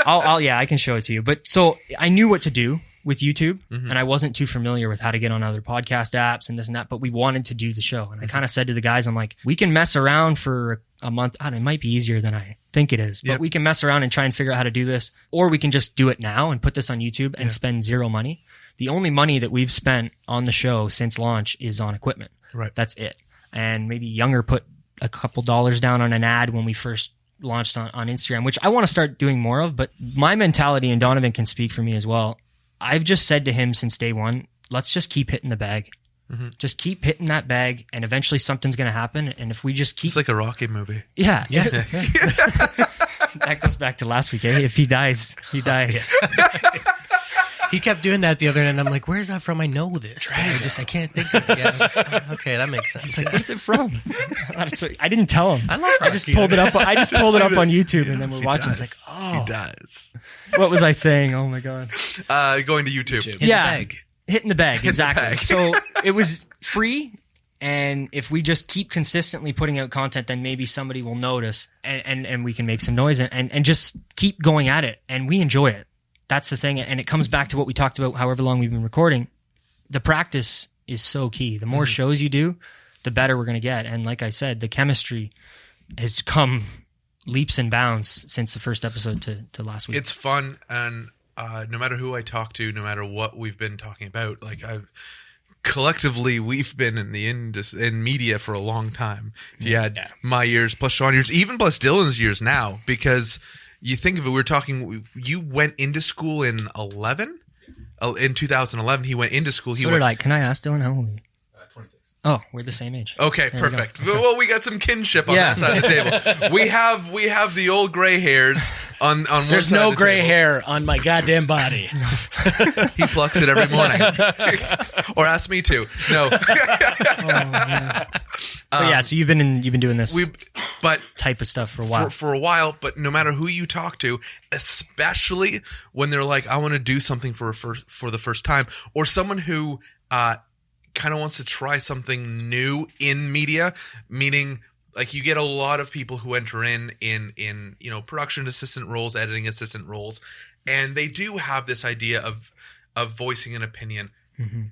Speaker 3: I can show it to you. But so I knew what to do with YouTube, and I wasn't too familiar with how to get on other podcast apps and this and that, but we wanted to do the show. And I kind of said to the guys, I'm like, we can mess around for a month. It might be easier than I think it is, but we can mess around and try and figure out how to do this, or we can just do it now and put this on YouTube and spend zero money. The only money that we've spent on the show since launch is on equipment.
Speaker 1: Right.
Speaker 3: That's it. And maybe Younger put a couple dollars down on an ad when we first launched on Instagram, which I want to start doing more of, but my mentality, and Donovan can speak for me as well, I've just said to him since day one, let's just keep hitting the bag. Mm-hmm. Just keep hitting that bag, and eventually something's going to happen. And if we just keep...
Speaker 1: It's like a Rocky movie.
Speaker 3: Yeah. That goes back to last week. If he dies, he dies.
Speaker 5: He kept doing that the other night, and I'm like, where's that from? I know this. I can't think of it. Yeah, okay, that makes sense.
Speaker 3: He's like, what's it from? I didn't tell him.
Speaker 5: I love Rocky.
Speaker 3: I just pulled it up on YouTube, and then we're watching. It's like, oh.
Speaker 1: He dies.
Speaker 3: What was I saying? Oh, my God.
Speaker 1: Going to YouTube.
Speaker 3: Hitting the bag, exactly. So it was free, and if we just keep consistently putting out content, then maybe somebody will notice, and we can make some noise, and just keep going at it, and we enjoy it. That's the thing, and it comes back to what we talked about however long we've been recording. The practice is so key. The more shows you do, the better we're going to get. And like I said, the chemistry has come leaps and bounds since the first episode to last week.
Speaker 1: It's fun, and no matter who I talk to, no matter what we've been talking about, like collectively we've been in media for a long time. My years plus Sean years, even plus Dylan's years now, because you think of it, we're talking, you went into school in 11? In 2011, he went into school.
Speaker 3: Did I? Can I ask Dylan how old are you?
Speaker 6: 26.
Speaker 3: Oh, we're the same age.
Speaker 1: Okay, perfect. Well, we got some kinship on that side of the table. We have the old gray hairs on one
Speaker 4: There's
Speaker 1: side
Speaker 4: no
Speaker 1: of the
Speaker 4: gray
Speaker 1: table.
Speaker 4: hair on my goddamn body.
Speaker 1: He plucks it every morning. Or ask me to. No.
Speaker 3: But so you've been doing this
Speaker 1: but
Speaker 3: type of stuff for a while.
Speaker 1: For a while, but no matter who you talk to, especially when they're like, I want to do something for the first time, or someone who kind of wants to try something new in media, meaning like you get a lot of people who enter in production assistant roles, editing assistant roles, and they do have this idea of voicing an opinion,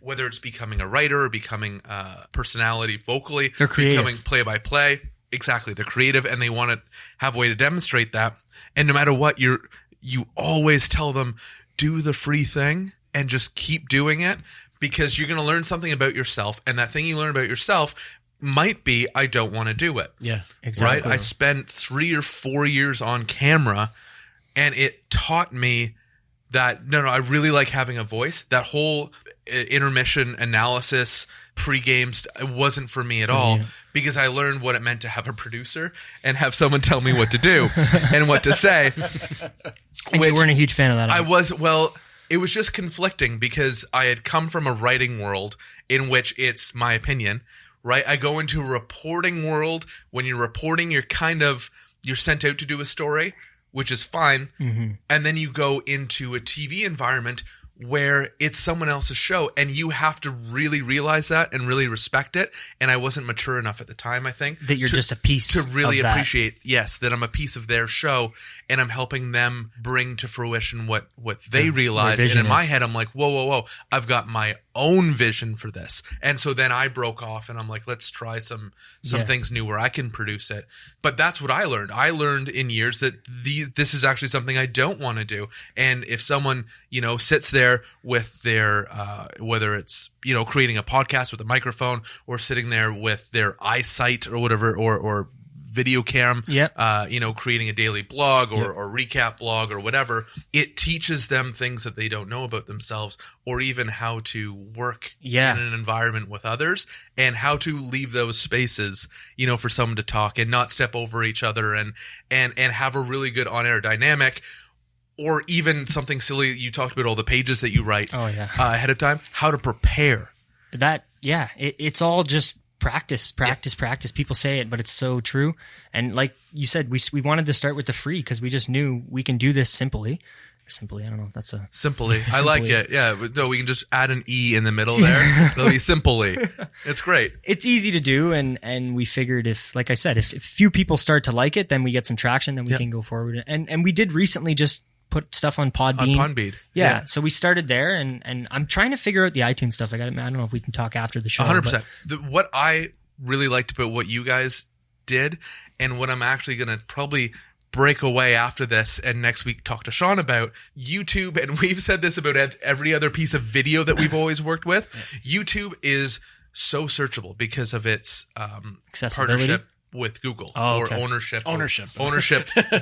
Speaker 1: whether it's becoming a writer or becoming a personality vocally,
Speaker 3: they're creative.
Speaker 1: Becoming play-by-play. Exactly, they're creative and they want to have a way to demonstrate that. And no matter what, you always tell them, do the free thing and just keep doing it. Because you're going to learn something about yourself, and that thing you learn about yourself might be, I don't want to do it.
Speaker 5: Yeah,
Speaker 3: exactly.
Speaker 1: Right? I spent 3 or 4 years on camera, and it taught me that, no, I really like having a voice. That whole intermission analysis, pre-games, it wasn't for me at all, because I learned what it meant to have a producer and have someone tell me what to do and what to say.
Speaker 3: And you weren't a huge fan of that.
Speaker 1: I was, it was just conflicting because I had come from a writing world in which it's my opinion, right? I go into a reporting world. When you're reporting, you're sent out to do a story, which is fine. Mm-hmm. And then you go into a TV environment where it's someone else's show, and you have to really realize that and really respect it. And I wasn't mature enough at the time, I think,
Speaker 3: that you're just a piece
Speaker 1: to really
Speaker 3: of that.
Speaker 1: appreciate, yes, that I'm a piece of their show, and I'm helping them bring to fruition what they realize. And in my head, I'm like, whoa, I've got my own vision for this. And so then I broke off, and I'm like, let's try some things new where I can produce it. But that's what I learned. I learned in years that this is actually something I don't want to do. And if someone, sits there with their, whether it's, creating a podcast with a microphone, or sitting there with their eyesight or whatever, or video cam, creating a daily blog or recap blog or whatever, it teaches them things that they don't know about themselves, or even how to work in an environment with others, and how to leave those spaces, for someone to talk and not step over each other, and have a really good on-air dynamic. Or even something silly, you talked about all the pages that you write ahead of time, how to prepare.
Speaker 3: It's all just practice. People say it, but it's so true. And like you said, we wanted to start with the free because we just knew we can do this simply. I don't know if that's a...
Speaker 1: Simply. I like it. Yeah. No, we can just add an E in the middle there. It'll be simply. It's great.
Speaker 3: It's easy to do. And we figured if few people start to like it, then we get some traction, then we can go forward. And we did recently just put stuff on Podbean.
Speaker 1: On Podbean.
Speaker 3: Yeah. So we started there, and I'm trying to figure out the iTunes stuff. I don't know if we can talk after the show.
Speaker 1: 100%. What I really liked about what you guys did, and what I'm actually going to probably break away after this and next week talk to Sean about, YouTube, and we've said this about every other piece of video that we've always worked with, YouTube is so searchable because of its partnership with Google, or ownership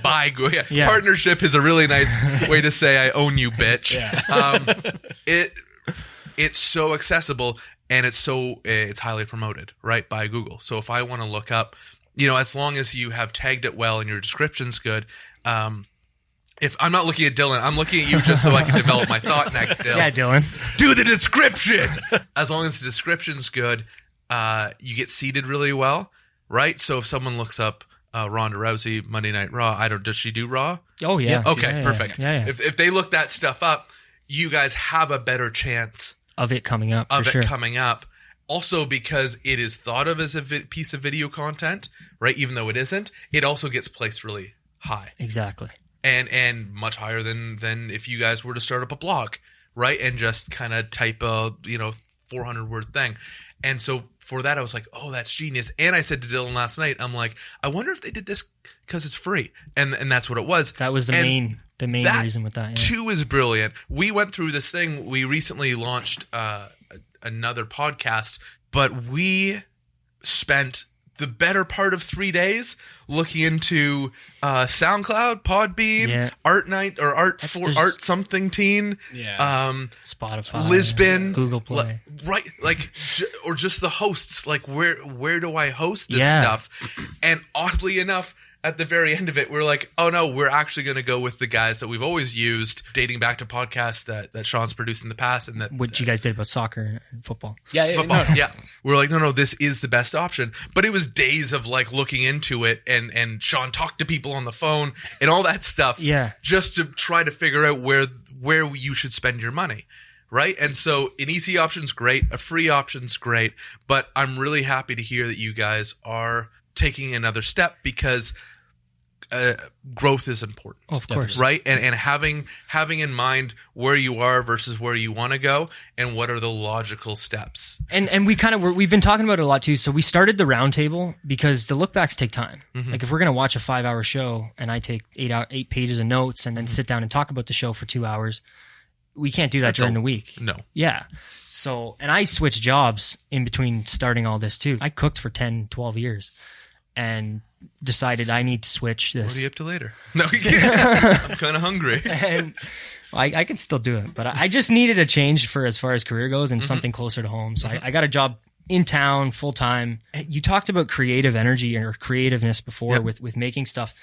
Speaker 1: by Google. Yeah. Partnership is a really nice way to say I own you, bitch. It's so accessible, and it's highly promoted, right, by Google. So if I want to look up, as long as you have tagged it well and your description's good, if I'm not looking at Dylan, I'm looking at you just so I can develop my thought next, Dylan.
Speaker 3: Yeah, Dylan.
Speaker 1: Do the description! As long as the description's good, you get seated really well. Right, so if someone looks up Ronda Rousey Monday Night Raw, does she do Raw?
Speaker 3: Oh yeah.
Speaker 1: Okay, perfect.
Speaker 3: Yeah.
Speaker 1: If they look that stuff up, you guys have a better chance
Speaker 3: of it coming up.
Speaker 1: Also, because it is thought of as a piece of video content, right? Even though it isn't, it also gets placed really high.
Speaker 3: Exactly.
Speaker 1: And much higher than if you guys were to start up a blog, right? And just kind of type a 400-word thing. And so for that, I was like, oh, that's genius. And I said to Dylan last night, I'm like, I wonder if they did this because it's free. And that's what it was.
Speaker 3: That was the main reason with that. Yeah.
Speaker 1: Too is brilliant. We went through this thing. We recently launched another podcast, but we spent the better part of 3 days looking into SoundCloud, Podbean, Art Night or Art something teen,
Speaker 3: Spotify,
Speaker 1: Lisbon,
Speaker 3: Google Play,
Speaker 1: right? Like, or just the hosts. Like, where do I host this stuff? And oddly enough, at the very end of it, we're like, oh no, we're actually going to go with the guys that we've always used, dating back to podcasts that Sean's produced in the past, and that
Speaker 3: what you guys did about soccer and football.
Speaker 1: Football. We're like, no, this is the best option. But it was days of like looking into it, and Sean talked to people on the phone and all that stuff, just to try to figure out where you should spend your money. Right. And so an easy option's great, a free option's great, but I'm really happy to hear that you guys are taking another step, because growth is important.
Speaker 3: Of course.
Speaker 1: Right. And having in mind where you are versus where you want to go, and what are the logical steps.
Speaker 3: And we've been talking about it a lot too. So we started the roundtable because the lookbacks take time. Mm-hmm. Like if we're going to watch a 5-hour show and I take 8 pages of notes and then sit down and talk about the show for 2 hours, we can't do that during the week.
Speaker 1: No.
Speaker 3: Yeah. So, and I switched jobs in between starting all this too. I cooked for 10, 12 years. And decided I need to switch this.
Speaker 1: What are you up to later? No, I'm kind of hungry.
Speaker 3: And I can still do it, but I just needed a change for as far as career goes and something closer to home. So I got a job in town full time. You talked about creative energy or creativeness before with making stuff.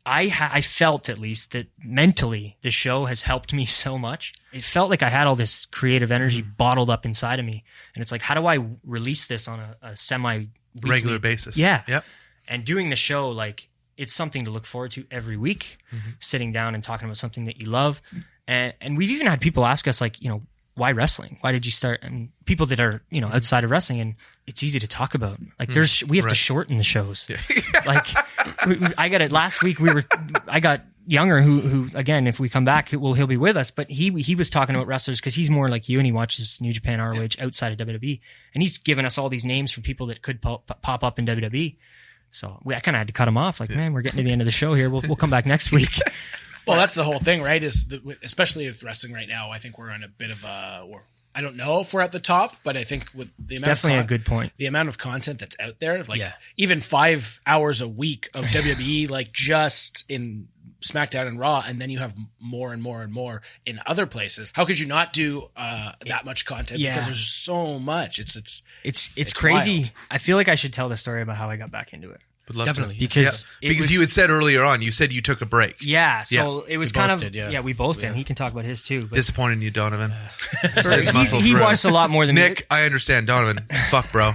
Speaker 3: I felt at least that mentally the show has helped me so much. It felt like I had all this creative energy bottled up inside of me. And it's like, how do I release this on a semi-regular
Speaker 1: basis?
Speaker 3: Yeah. Yep. And doing the show, like, it's something to look forward to every week, sitting down and talking about something that you love. And we've even had people ask us, like, why wrestling? Why did you start? And people that are, outside of wrestling, and it's easy to talk about. Like we have to shorten the shows. Yeah. Like I got it last week. I got Younger who again, if we come back, he'll be with us, but he was talking about wrestlers because he's more like you and he watches New Japan ROH outside of WWE, and he's given us all these names for people that could pop up in WWE. So I kind of had to cut him off. Like, man, we're getting to the end of the show here. We'll come back next week.
Speaker 4: Well, that's the whole thing, right? Especially with wrestling right now, I think we're on a bit of I don't know if we're at the top, but I think with the
Speaker 3: definitely a good point.
Speaker 4: The amount of content that's out there, even 5 hours a week of WWE, like just in SmackDown and Raw, and then you have more and more and more in other places. How could you not do that much content? Yeah. Because there's so much. It's
Speaker 3: crazy.
Speaker 4: Wild.
Speaker 3: I feel like I should tell the story about how I got back into it.
Speaker 1: Would love
Speaker 3: Definitely.
Speaker 1: To.
Speaker 3: Because
Speaker 1: you had said earlier on, you said you took a break.
Speaker 3: Yeah, so it was
Speaker 5: we
Speaker 3: kind
Speaker 5: both
Speaker 3: of
Speaker 5: did,
Speaker 3: we both did. He can talk about his too. But
Speaker 1: disappointing you, Donovan.
Speaker 3: He watched a lot more than
Speaker 1: Nick.
Speaker 3: me.
Speaker 1: I understand, Donovan. Fuck, bro.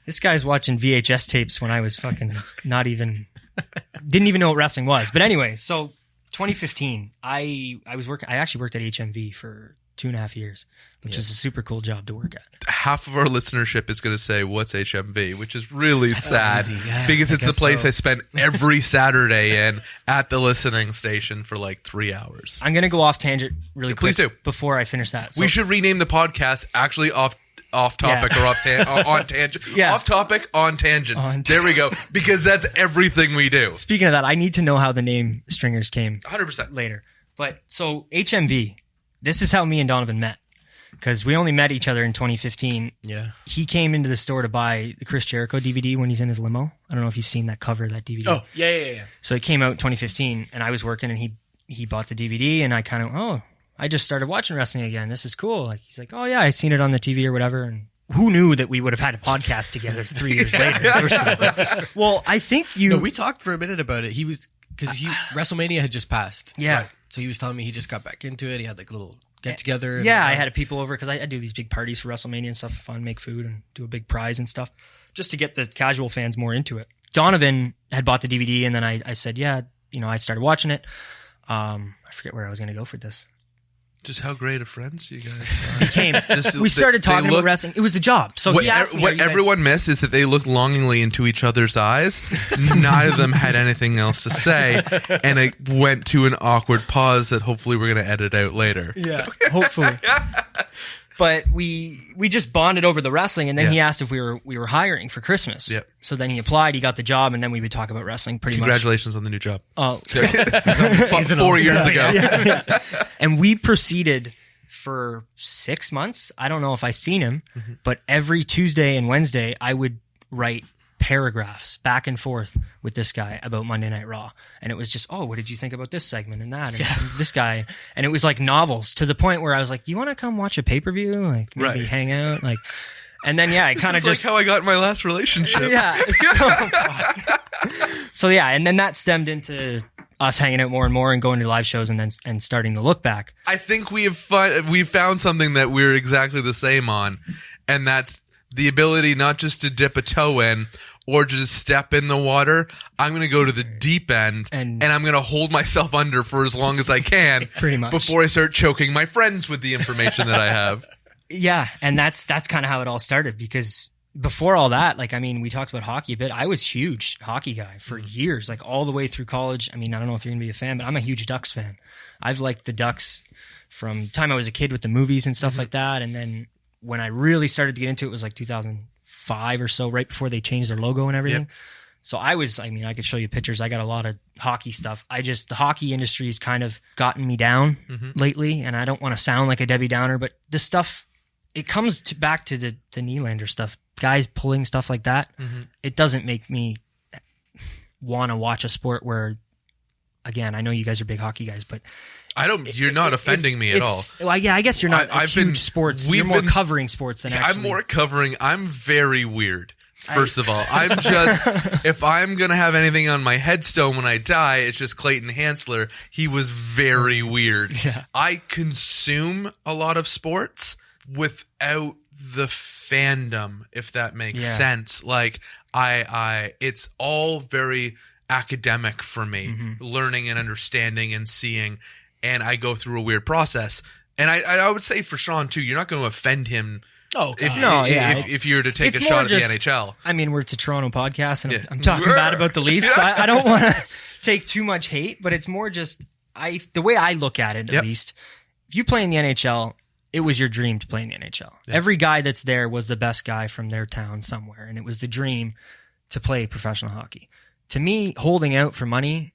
Speaker 3: This guy's watching VHS tapes when I was fucking didn't even know what wrestling was. But anyway, so 2015, I actually worked at HMV for 2.5 years, which is a super cool job to work at.
Speaker 1: Half of our listenership is going to say, what's HMV? Which is really sad because it's the place I spend every Saturday in at the listening station for like 3 hours.
Speaker 3: I'm going to go off tangent really quick.
Speaker 1: Please do.
Speaker 3: Before I finish that. So,
Speaker 1: we should rename the podcast actually off topic or on tangent.
Speaker 3: Yeah.
Speaker 1: Off topic, on tangent. There we go. Because that's everything we do.
Speaker 3: Speaking of that, I need to know how the name Stringers came
Speaker 1: 100%
Speaker 3: later. But so HMV, this is how me and Donovan met, because we only met each other in 2015.
Speaker 5: Yeah.
Speaker 3: He came into the store to buy the Chris Jericho DVD when he's in his limo. I don't know if you've seen that cover of that DVD.
Speaker 4: Oh, yeah.
Speaker 3: So it came out in 2015, and I was working, and he bought the DVD, and I kind of, I just started watching wrestling again. This is cool. Like, he's like, oh yeah, I seen it on the TV or whatever. And who knew that we would have had a podcast together 3 years later? Well, I think
Speaker 5: we talked for a minute about it. Because WrestleMania had just passed.
Speaker 3: Yeah.
Speaker 5: Right. So he was telling me he just got back into it. He had like a little get together.
Speaker 3: Yeah, I had people over because I do these big parties for WrestleMania and stuff, fun, make food and do a big prize and stuff, just to get the casual fans more into it. Donovan had bought the DVD, and then I said, I started watching it. I forget where I was going to go for this.
Speaker 1: Just how great of friends you guys are.
Speaker 3: We started talking about wrestling. It was a job. So he asked me,
Speaker 1: what everyone missed is that they looked longingly into each other's eyes. Neither of them had anything else to say, and it went to an awkward pause that hopefully we're going to edit out later.
Speaker 3: Yeah, hopefully. But we just bonded over the wrestling, and then he asked if we were hiring for Christmas.
Speaker 1: Yep.
Speaker 3: So then he applied, he got the job, and then we would talk about wrestling pretty
Speaker 1: Congratulations on the new job.
Speaker 3: Oh,
Speaker 1: 4 years ago.
Speaker 3: Yeah. And we proceeded for 6 months. I don't know if I seen him, but every Tuesday and Wednesday, I would write paragraphs back and forth with this guy about Monday Night Raw. And it was just, what did you think about this segment and that? And this guy. And it was like novels, to the point where I was like, you want to come watch a pay-per-view? Like maybe hang out? Like, and then, I kind of just
Speaker 1: like how I got in my last relationship.
Speaker 3: Yeah. So and then that stemmed into us hanging out more and more and going to live shows and starting to look back.
Speaker 1: I think we've found something that we're exactly the same on, and that's the ability not just to dip a toe in or just step in the water. I'm going to go to the deep end and I'm going to hold myself under for as long as I can
Speaker 3: pretty much
Speaker 1: before I start choking my friends with the information that I have.
Speaker 3: Yeah, and that's kind of how it all started, because before all that, like, I mean, we talked about hockey a bit. I was huge hockey guy for years, like all the way through college. I mean, I don't know if you're going to be a fan, but I'm a huge Ducks fan. I've liked the Ducks from the time I was a kid with the movies and stuff like that. And then when I really started to get into it was like 2005 or so, right before they changed their logo and everything. Yep. So I could show you pictures. I got a lot of hockey stuff. The hockey industry has kind of gotten me down lately, and I don't want to sound like a Debbie Downer, but this stuff, it comes back to the Nylander stuff, guys pulling stuff like that. It doesn't make me want to watch a sport where, again, I know you guys are big hockey guys, but you're not offending me at all. Well, yeah, I guess you're not sports. You're more covering sports than actually.
Speaker 1: I'm more covering. I'm very weird. First of all, I'm just, if I'm going to have anything on my headstone when I die, it's just Clayton Hansler. He was very weird.
Speaker 3: Yeah.
Speaker 1: I consume a lot of sports without the fandom, if that makes sense. Like, it's all very academic for me, learning and understanding and seeing, and I go through a weird process. And I would say for Sean too, you're not going to offend him.
Speaker 4: Oh,
Speaker 1: if you were to take a shot at the NHL.
Speaker 3: I mean, we're a Toronto podcast, and I'm talking bad about the Leafs. So I don't want to take too much hate, but it's more just the way I look at it. At least, if you play in the NHL, it was your dream to play in the NHL. Yep. Every guy that's there was the best guy from their town somewhere, and it was the dream to play professional hockey. To me, holding out for money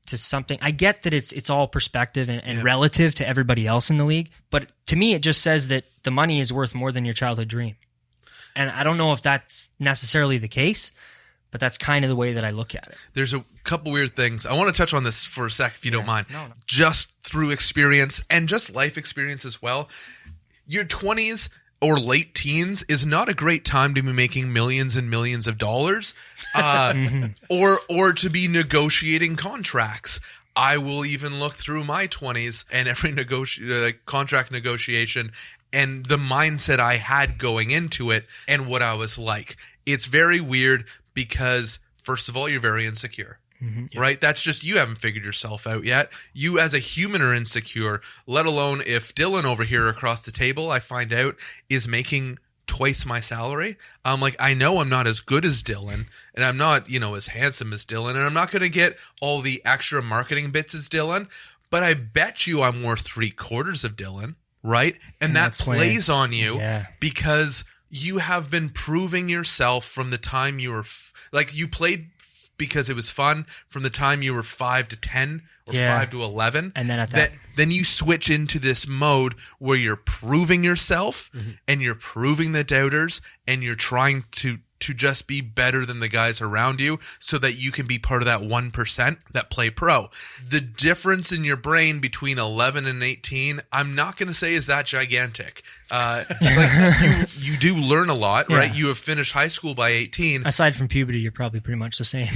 Speaker 3: to something, I get that it's all perspective and relative to everybody else in the league, but to me, it just says that the money is worth more than your childhood dream. And I don't know if that's necessarily the case, but that's kind of the way that I look at it.
Speaker 1: There's a couple weird things. I want to touch on this for a sec, if you don't mind. No. Just through experience and just life experience as well. Your 20s or late teens is not a great time to be making millions and millions of dollars, or to be negotiating contracts. I will even look through my 20s and every contract negotiation and the mindset I had going into it and what I was like. It's very weird because, first of all, you're very insecure. Right? That's just, you haven't figured yourself out yet. You as a human are insecure, let alone if Dylan over here across the table, I find out, is making twice my salary. I'm like, I know I'm not as good as Dylan, and I'm not, as handsome as Dylan, and I'm not going to get all the extra marketing bits as Dylan, but I bet you I'm worth 3/4 of Dylan, right? And that plays on you because you have been proving yourself from the time you were, you played because it was fun from the time you were 5 to 10 or 5 to 11.
Speaker 3: And then
Speaker 1: then you switch into this mode where you're proving yourself and you're proving the doubters and you're trying to just be better than the guys around you so that you can be part of that 1% that play pro. The difference in your brain between 11 and 18, I'm not going to say is that gigantic. You do learn a lot, right? You have finished high school by 18.
Speaker 3: Aside from puberty, you're probably pretty much the same.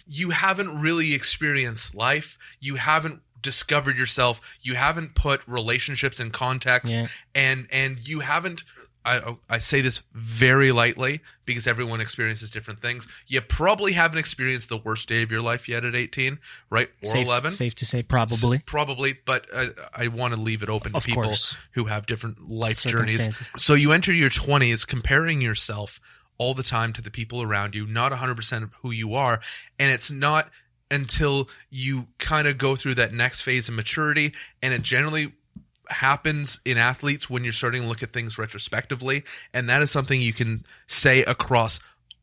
Speaker 1: You haven't really experienced life. You haven't discovered yourself. You haven't put relationships in context, and you haven't. I say this very lightly because everyone experiences different things. You probably haven't experienced the worst day of your life yet at 18, right? Or 11.
Speaker 3: Safe to say, probably.
Speaker 1: Probably, but I want to leave it open to people who have different life journeys. So you enter your 20s comparing yourself all the time to the people around you, not 100% of who you are, and it's not until you kind of go through that next phase of maturity, and it generally happens in athletes when you're starting to look at things retrospectively, and that is something you can say across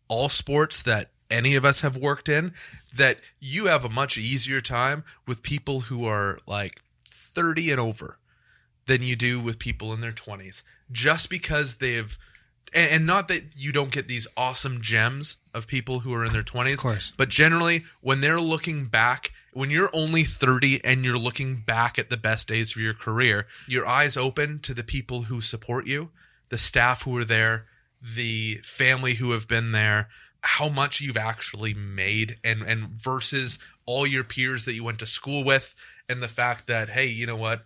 Speaker 1: all sports that any of us have worked in, that you have a much easier time with people who are like 30 and over. than you do with people in their 20s. Just because they've, and not that you don't get these awesome gems of people who are in their 20s,
Speaker 3: of course,
Speaker 1: but generally when they're looking back, when you're only 30 and you're looking back at the best days of your career, your eyes open to the people who support you, the staff who are there, the family who have been there, how much you've actually made, and versus all your peers that you went to school with, and the fact that, hey, you know what,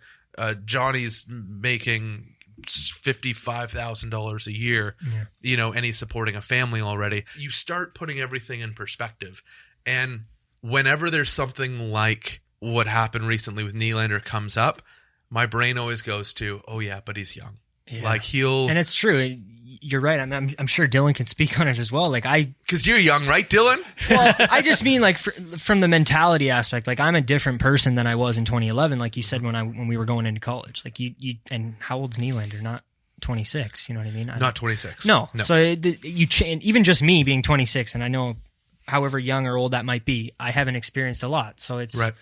Speaker 1: Johnny's making $55,000 a year, and he's supporting a family already. You start putting everything in perspective. And whenever there's something like what happened recently with Nylander comes up, my brain always goes to, oh yeah, but he's young. Yeah. Like and
Speaker 3: it's true. You're right. I'm sure Dylan can speak on it as well.
Speaker 1: Because you're young, right, Dylan?
Speaker 3: Well, I just mean from the mentality aspect. Like, I'm a different person than I was in 2011. Like you said, when we were going into college. Like you and how old's Nylander? Not 26. You know what I mean?
Speaker 1: Not 26.
Speaker 3: No. So you change. Even just me being 26, and I know, however young or old that might be, I haven't experienced a lot. So it's right.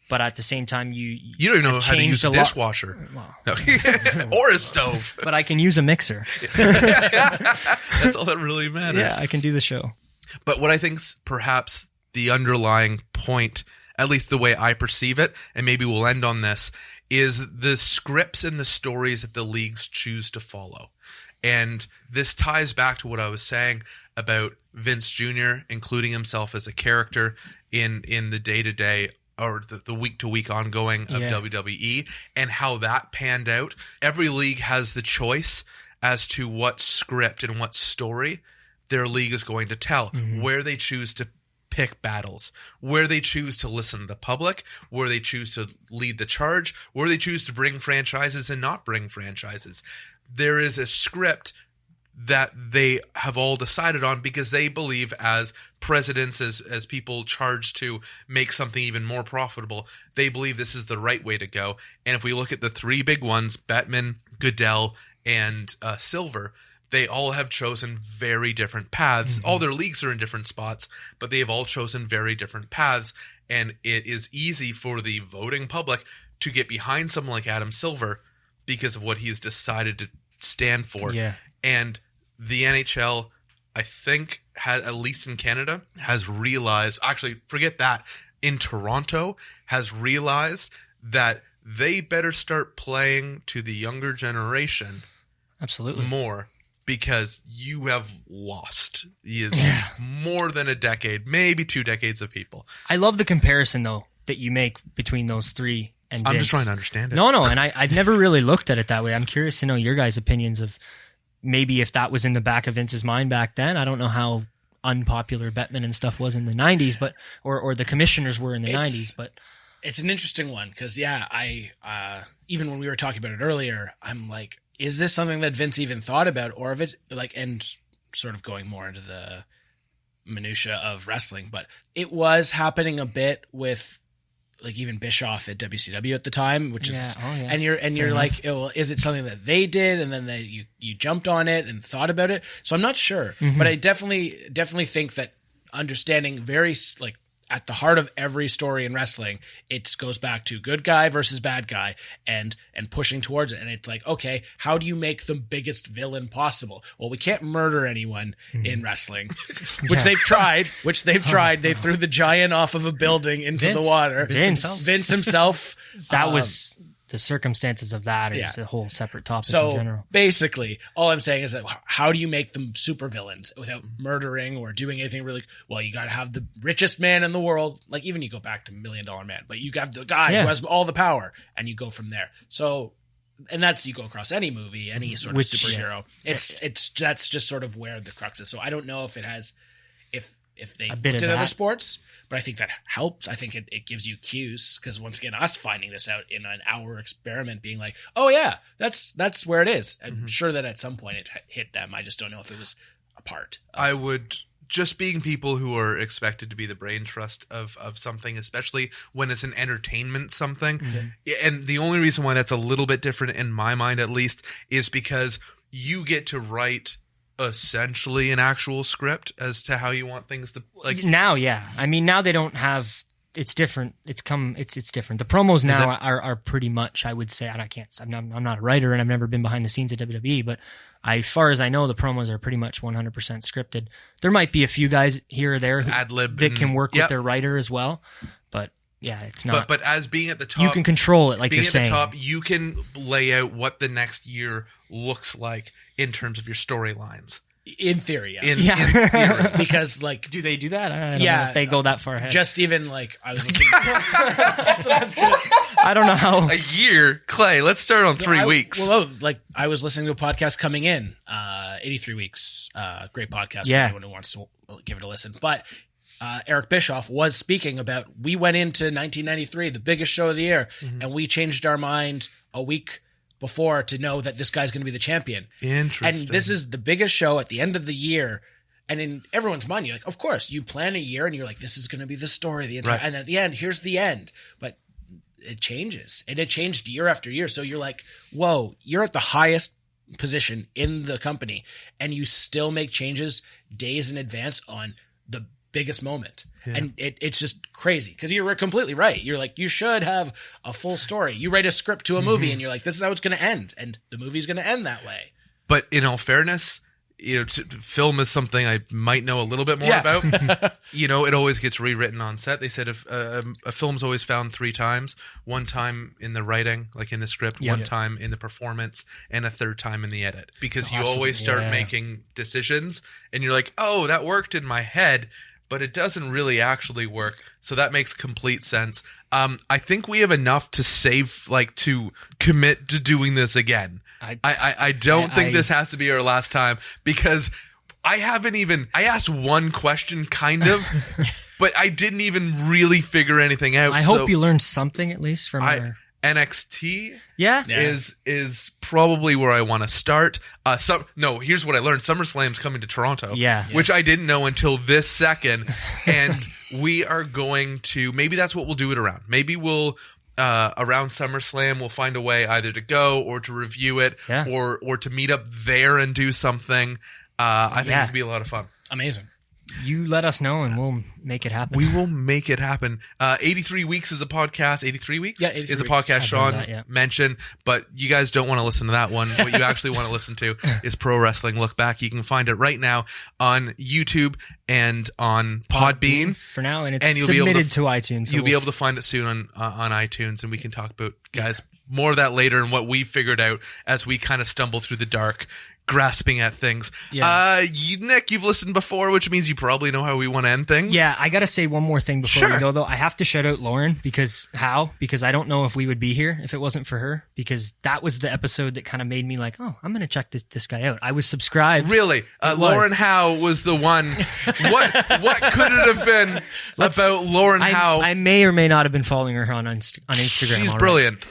Speaker 3: But at the same time, you
Speaker 1: don't even know how to use a dishwasher. Well, no. Or a stove.
Speaker 3: But I can use a mixer.
Speaker 1: That's all that really matters.
Speaker 3: Yeah, I can do the show.
Speaker 1: But what I think's perhaps the underlying point, at least the way I perceive it, and maybe we'll end on this, is the scripts and the stories that the leagues choose to follow. And this ties back to what I was saying about Vince Jr. including himself as a character in the day-to-day or the week-to-week ongoing of WWE, and how that panned out. Every league has the choice as to what script and what story their league is going to tell, where they choose to pick battles, where they choose to listen to the public, where they choose to lead the charge, where they choose to bring franchises and not bring franchises. There is a script that they have all decided on because they believe, as presidents, as people charged to make something even more profitable, they believe this is the right way to go. And if we look at the three big ones, Bettman, Goodell, and Silver, they all have chosen very different paths. All their leagues are in different spots, but they have all chosen very different paths. And it is easy for the voting public to get behind someone like Adam Silver because of what he's decided to stand for.
Speaker 3: Yeah.
Speaker 1: And the NHL, I think, at least in Canada, has realized, actually, forget that, in Toronto, has realized that they better start playing to the younger generation
Speaker 3: absolutely
Speaker 1: more, because you have lost more than a decade, maybe 2 decades of people.
Speaker 3: I love the comparison, though, that you make between those three and Vince.
Speaker 1: I'm just trying to understand it.
Speaker 3: No, and I've never really looked at it that way. I'm curious to know your guys' opinions of maybe if that was in the back of Vince's mind back then. I don't know how unpopular Bettman and stuff was in the 90s, but or the commissioners were in the 90s. But
Speaker 4: it's an interesting one because, I even when we were talking about it earlier, I'm like, is this something that Vince even thought about, or if it's like, and sort of going more into the minutia of wrestling, but it was happening a bit with like even Bischoff at WCW at the time, which is, and you're like, well, is it something that they did and then you jumped on it and thought about it? So I'm not sure, but I definitely think that understanding very like at the heart of every story in wrestling, it goes back to good guy versus bad guy and pushing towards it. And it's like, okay, how do you make the biggest villain possible? Well, we can't murder anyone in wrestling, which they've tried. They threw the giant off of a building into the water. Vince himself.
Speaker 3: That was the circumstances of that is a whole separate topic in general.
Speaker 4: Basically, all I'm saying is that how do you make them super villains without murdering or doing anything really? Well, you got to have the richest man in the world. Like even you go back to $1 Million Man, but you got the guy who has all the power, and you go from there. So, and that's you go across any movie, any sort of superhero. That's just sort of where the crux is. So I don't know if it has if they looked at other sports. But I think that helps. I think it gives you cues because once again, us finding this out in an hour experiment, being like, "Oh yeah, that's where it is." I'm sure that at some point it hit them. I just don't know if it was a part.
Speaker 1: I would just being people who are expected to be the brain trust of something, especially when it's an entertainment something. And the only reason why that's a little bit different in my mind, at least, is because you get to write essentially an actual script as to how you want things to like
Speaker 3: now. I mean, now they don't have it's different. It's different. The promos now are pretty much, I would say, and I'm not a writer and I've never been behind the scenes at WWE, but as far as I know, the promos are pretty much 100% scripted. There might be a few guys here or there that can work with their writer as well, but yeah, it's not.
Speaker 1: But as being at the top,
Speaker 3: you can control it. Like you're saying,
Speaker 1: being at the top, you can lay out what the next year looks like in terms of your storylines.
Speaker 4: In theory, yes.
Speaker 1: In theory.
Speaker 4: Because, like...
Speaker 3: Do they do that? I don't know if they go that far ahead.
Speaker 4: Just even, like, I was listening...
Speaker 3: I don't know how...
Speaker 1: A year? Clay, let's start on 3 weeks.
Speaker 4: I was listening to a podcast coming in, 83 Weeks. Great podcast for anyone who wants to give it a listen. But Eric Bischoff was speaking about, we went into 1993, the biggest show of the year, and we changed our mind a week before to know that this guy's going to be the champion.
Speaker 1: Interesting.
Speaker 4: And this is the biggest show at the end of the year. And in everyone's mind, you're like, of course, you plan a year and you're like, this is going to be the story the entire, and at the end, here's the end. But it changes, and it changed year after year. So you're like, whoa, you're at the highest position in the company and you still make changes days in advance on the biggest moment. Yeah. And it's just crazy because you're completely right. You're like, you should have a full story. You write a script to a movie and you're like, this is how it's going to end. And the movie's going to end that way.
Speaker 1: But in all fairness, film is something I might know a little bit more about. It always gets rewritten on set. They said if a film's always found 3 times, 1 time in the writing, like in the script, 1 time in the performance, and a 3rd time in the edit. Because you always start making decisions and you're like, oh, that worked in my head, but it doesn't really actually work. So that makes complete sense. I think we have enough to save, to commit to doing this again. I don't think this has to be our last time because I asked one question kind of, but I didn't even really figure anything out.
Speaker 3: I hope you learned something at least from our...
Speaker 1: NXT is probably where I want to start. Here's what I learned. SummerSlam's coming to Toronto, which I didn't know until this second. And we are going to, maybe that's what we'll do it around. Maybe we'll, around SummerSlam, we'll find a way either to go or to review it or to meet up there and do something. I think it could be a lot of fun.
Speaker 4: Amazing.
Speaker 3: You let us know and we'll make it happen.
Speaker 1: We will make it happen. 83 Weeks is a podcast. 83 Weeks?
Speaker 4: Yeah, 83
Speaker 1: is a podcast Sean mentioned, but you guys don't want to listen to that one. What you actually want to listen to is Pro Wrestling Look Back. You can find it right now on YouTube and on Podbean.
Speaker 3: For now, and it's submitted to iTunes.
Speaker 1: So you'll be able to find it soon on iTunes, and we can talk about, guys, more of that later and what we figured out as we kind of stumble through the dark, grasping at things. Nick, you've listened before, which means you probably know how we want to end things.
Speaker 3: Yeah, I gotta say one more thing before we go, though. I have to shout out Lauren because I don't know if we would be here if it wasn't for her, because that was the episode that kind of made me like, oh, I'm gonna check this guy out. I was subscribed.
Speaker 1: Really? Lauren Howe was the one. What could it have been about Lauren Howe?
Speaker 3: I may or may not have been following her on Instagram.
Speaker 1: She's brilliant.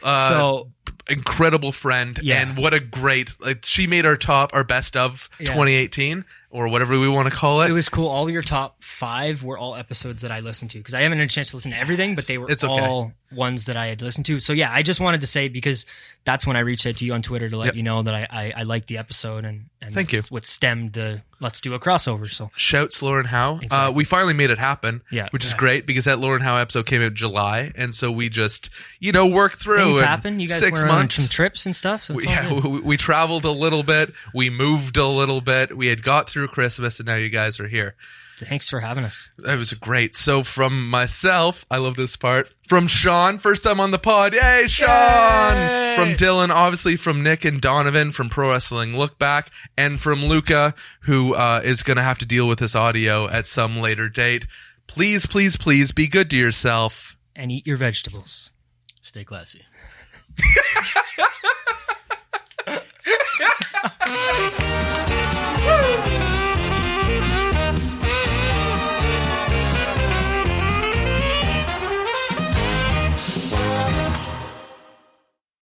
Speaker 1: Incredible friend, and what a great, she made our best of 2018 or whatever we want to call it.
Speaker 3: It was cool. All your top 5 were all episodes that I listened to because I haven't had a chance to listen to everything, but they were all ones that I had listened to. So I just wanted to say, because that's when I reached out to you on Twitter to let you know that I liked the episode, and
Speaker 1: thank you.
Speaker 3: What stemmed the let's do a crossover. So
Speaker 1: shouts Lauren Howe. Exactly. We finally made it happen, which is great because that Lauren Howe episode came out July, and so we just worked through.
Speaker 3: Things happen. You guys
Speaker 1: 6
Speaker 3: were
Speaker 1: months.
Speaker 3: on some trips and stuff. So
Speaker 1: we traveled a little bit. We moved a little bit. We had got through Christmas, and now you guys are here.
Speaker 3: Thanks for having us.
Speaker 1: That was great. So from myself, I love this part. From Sean, first time on the pod. Yay, Sean! Yay! From Dylan, obviously from Nick and Donovan from Pro Wrestling Look Back, and from Luca, who is going to have to deal with this audio at some later date. Please, please, please be good to yourself.
Speaker 3: And eat your vegetables.
Speaker 5: Stay classy.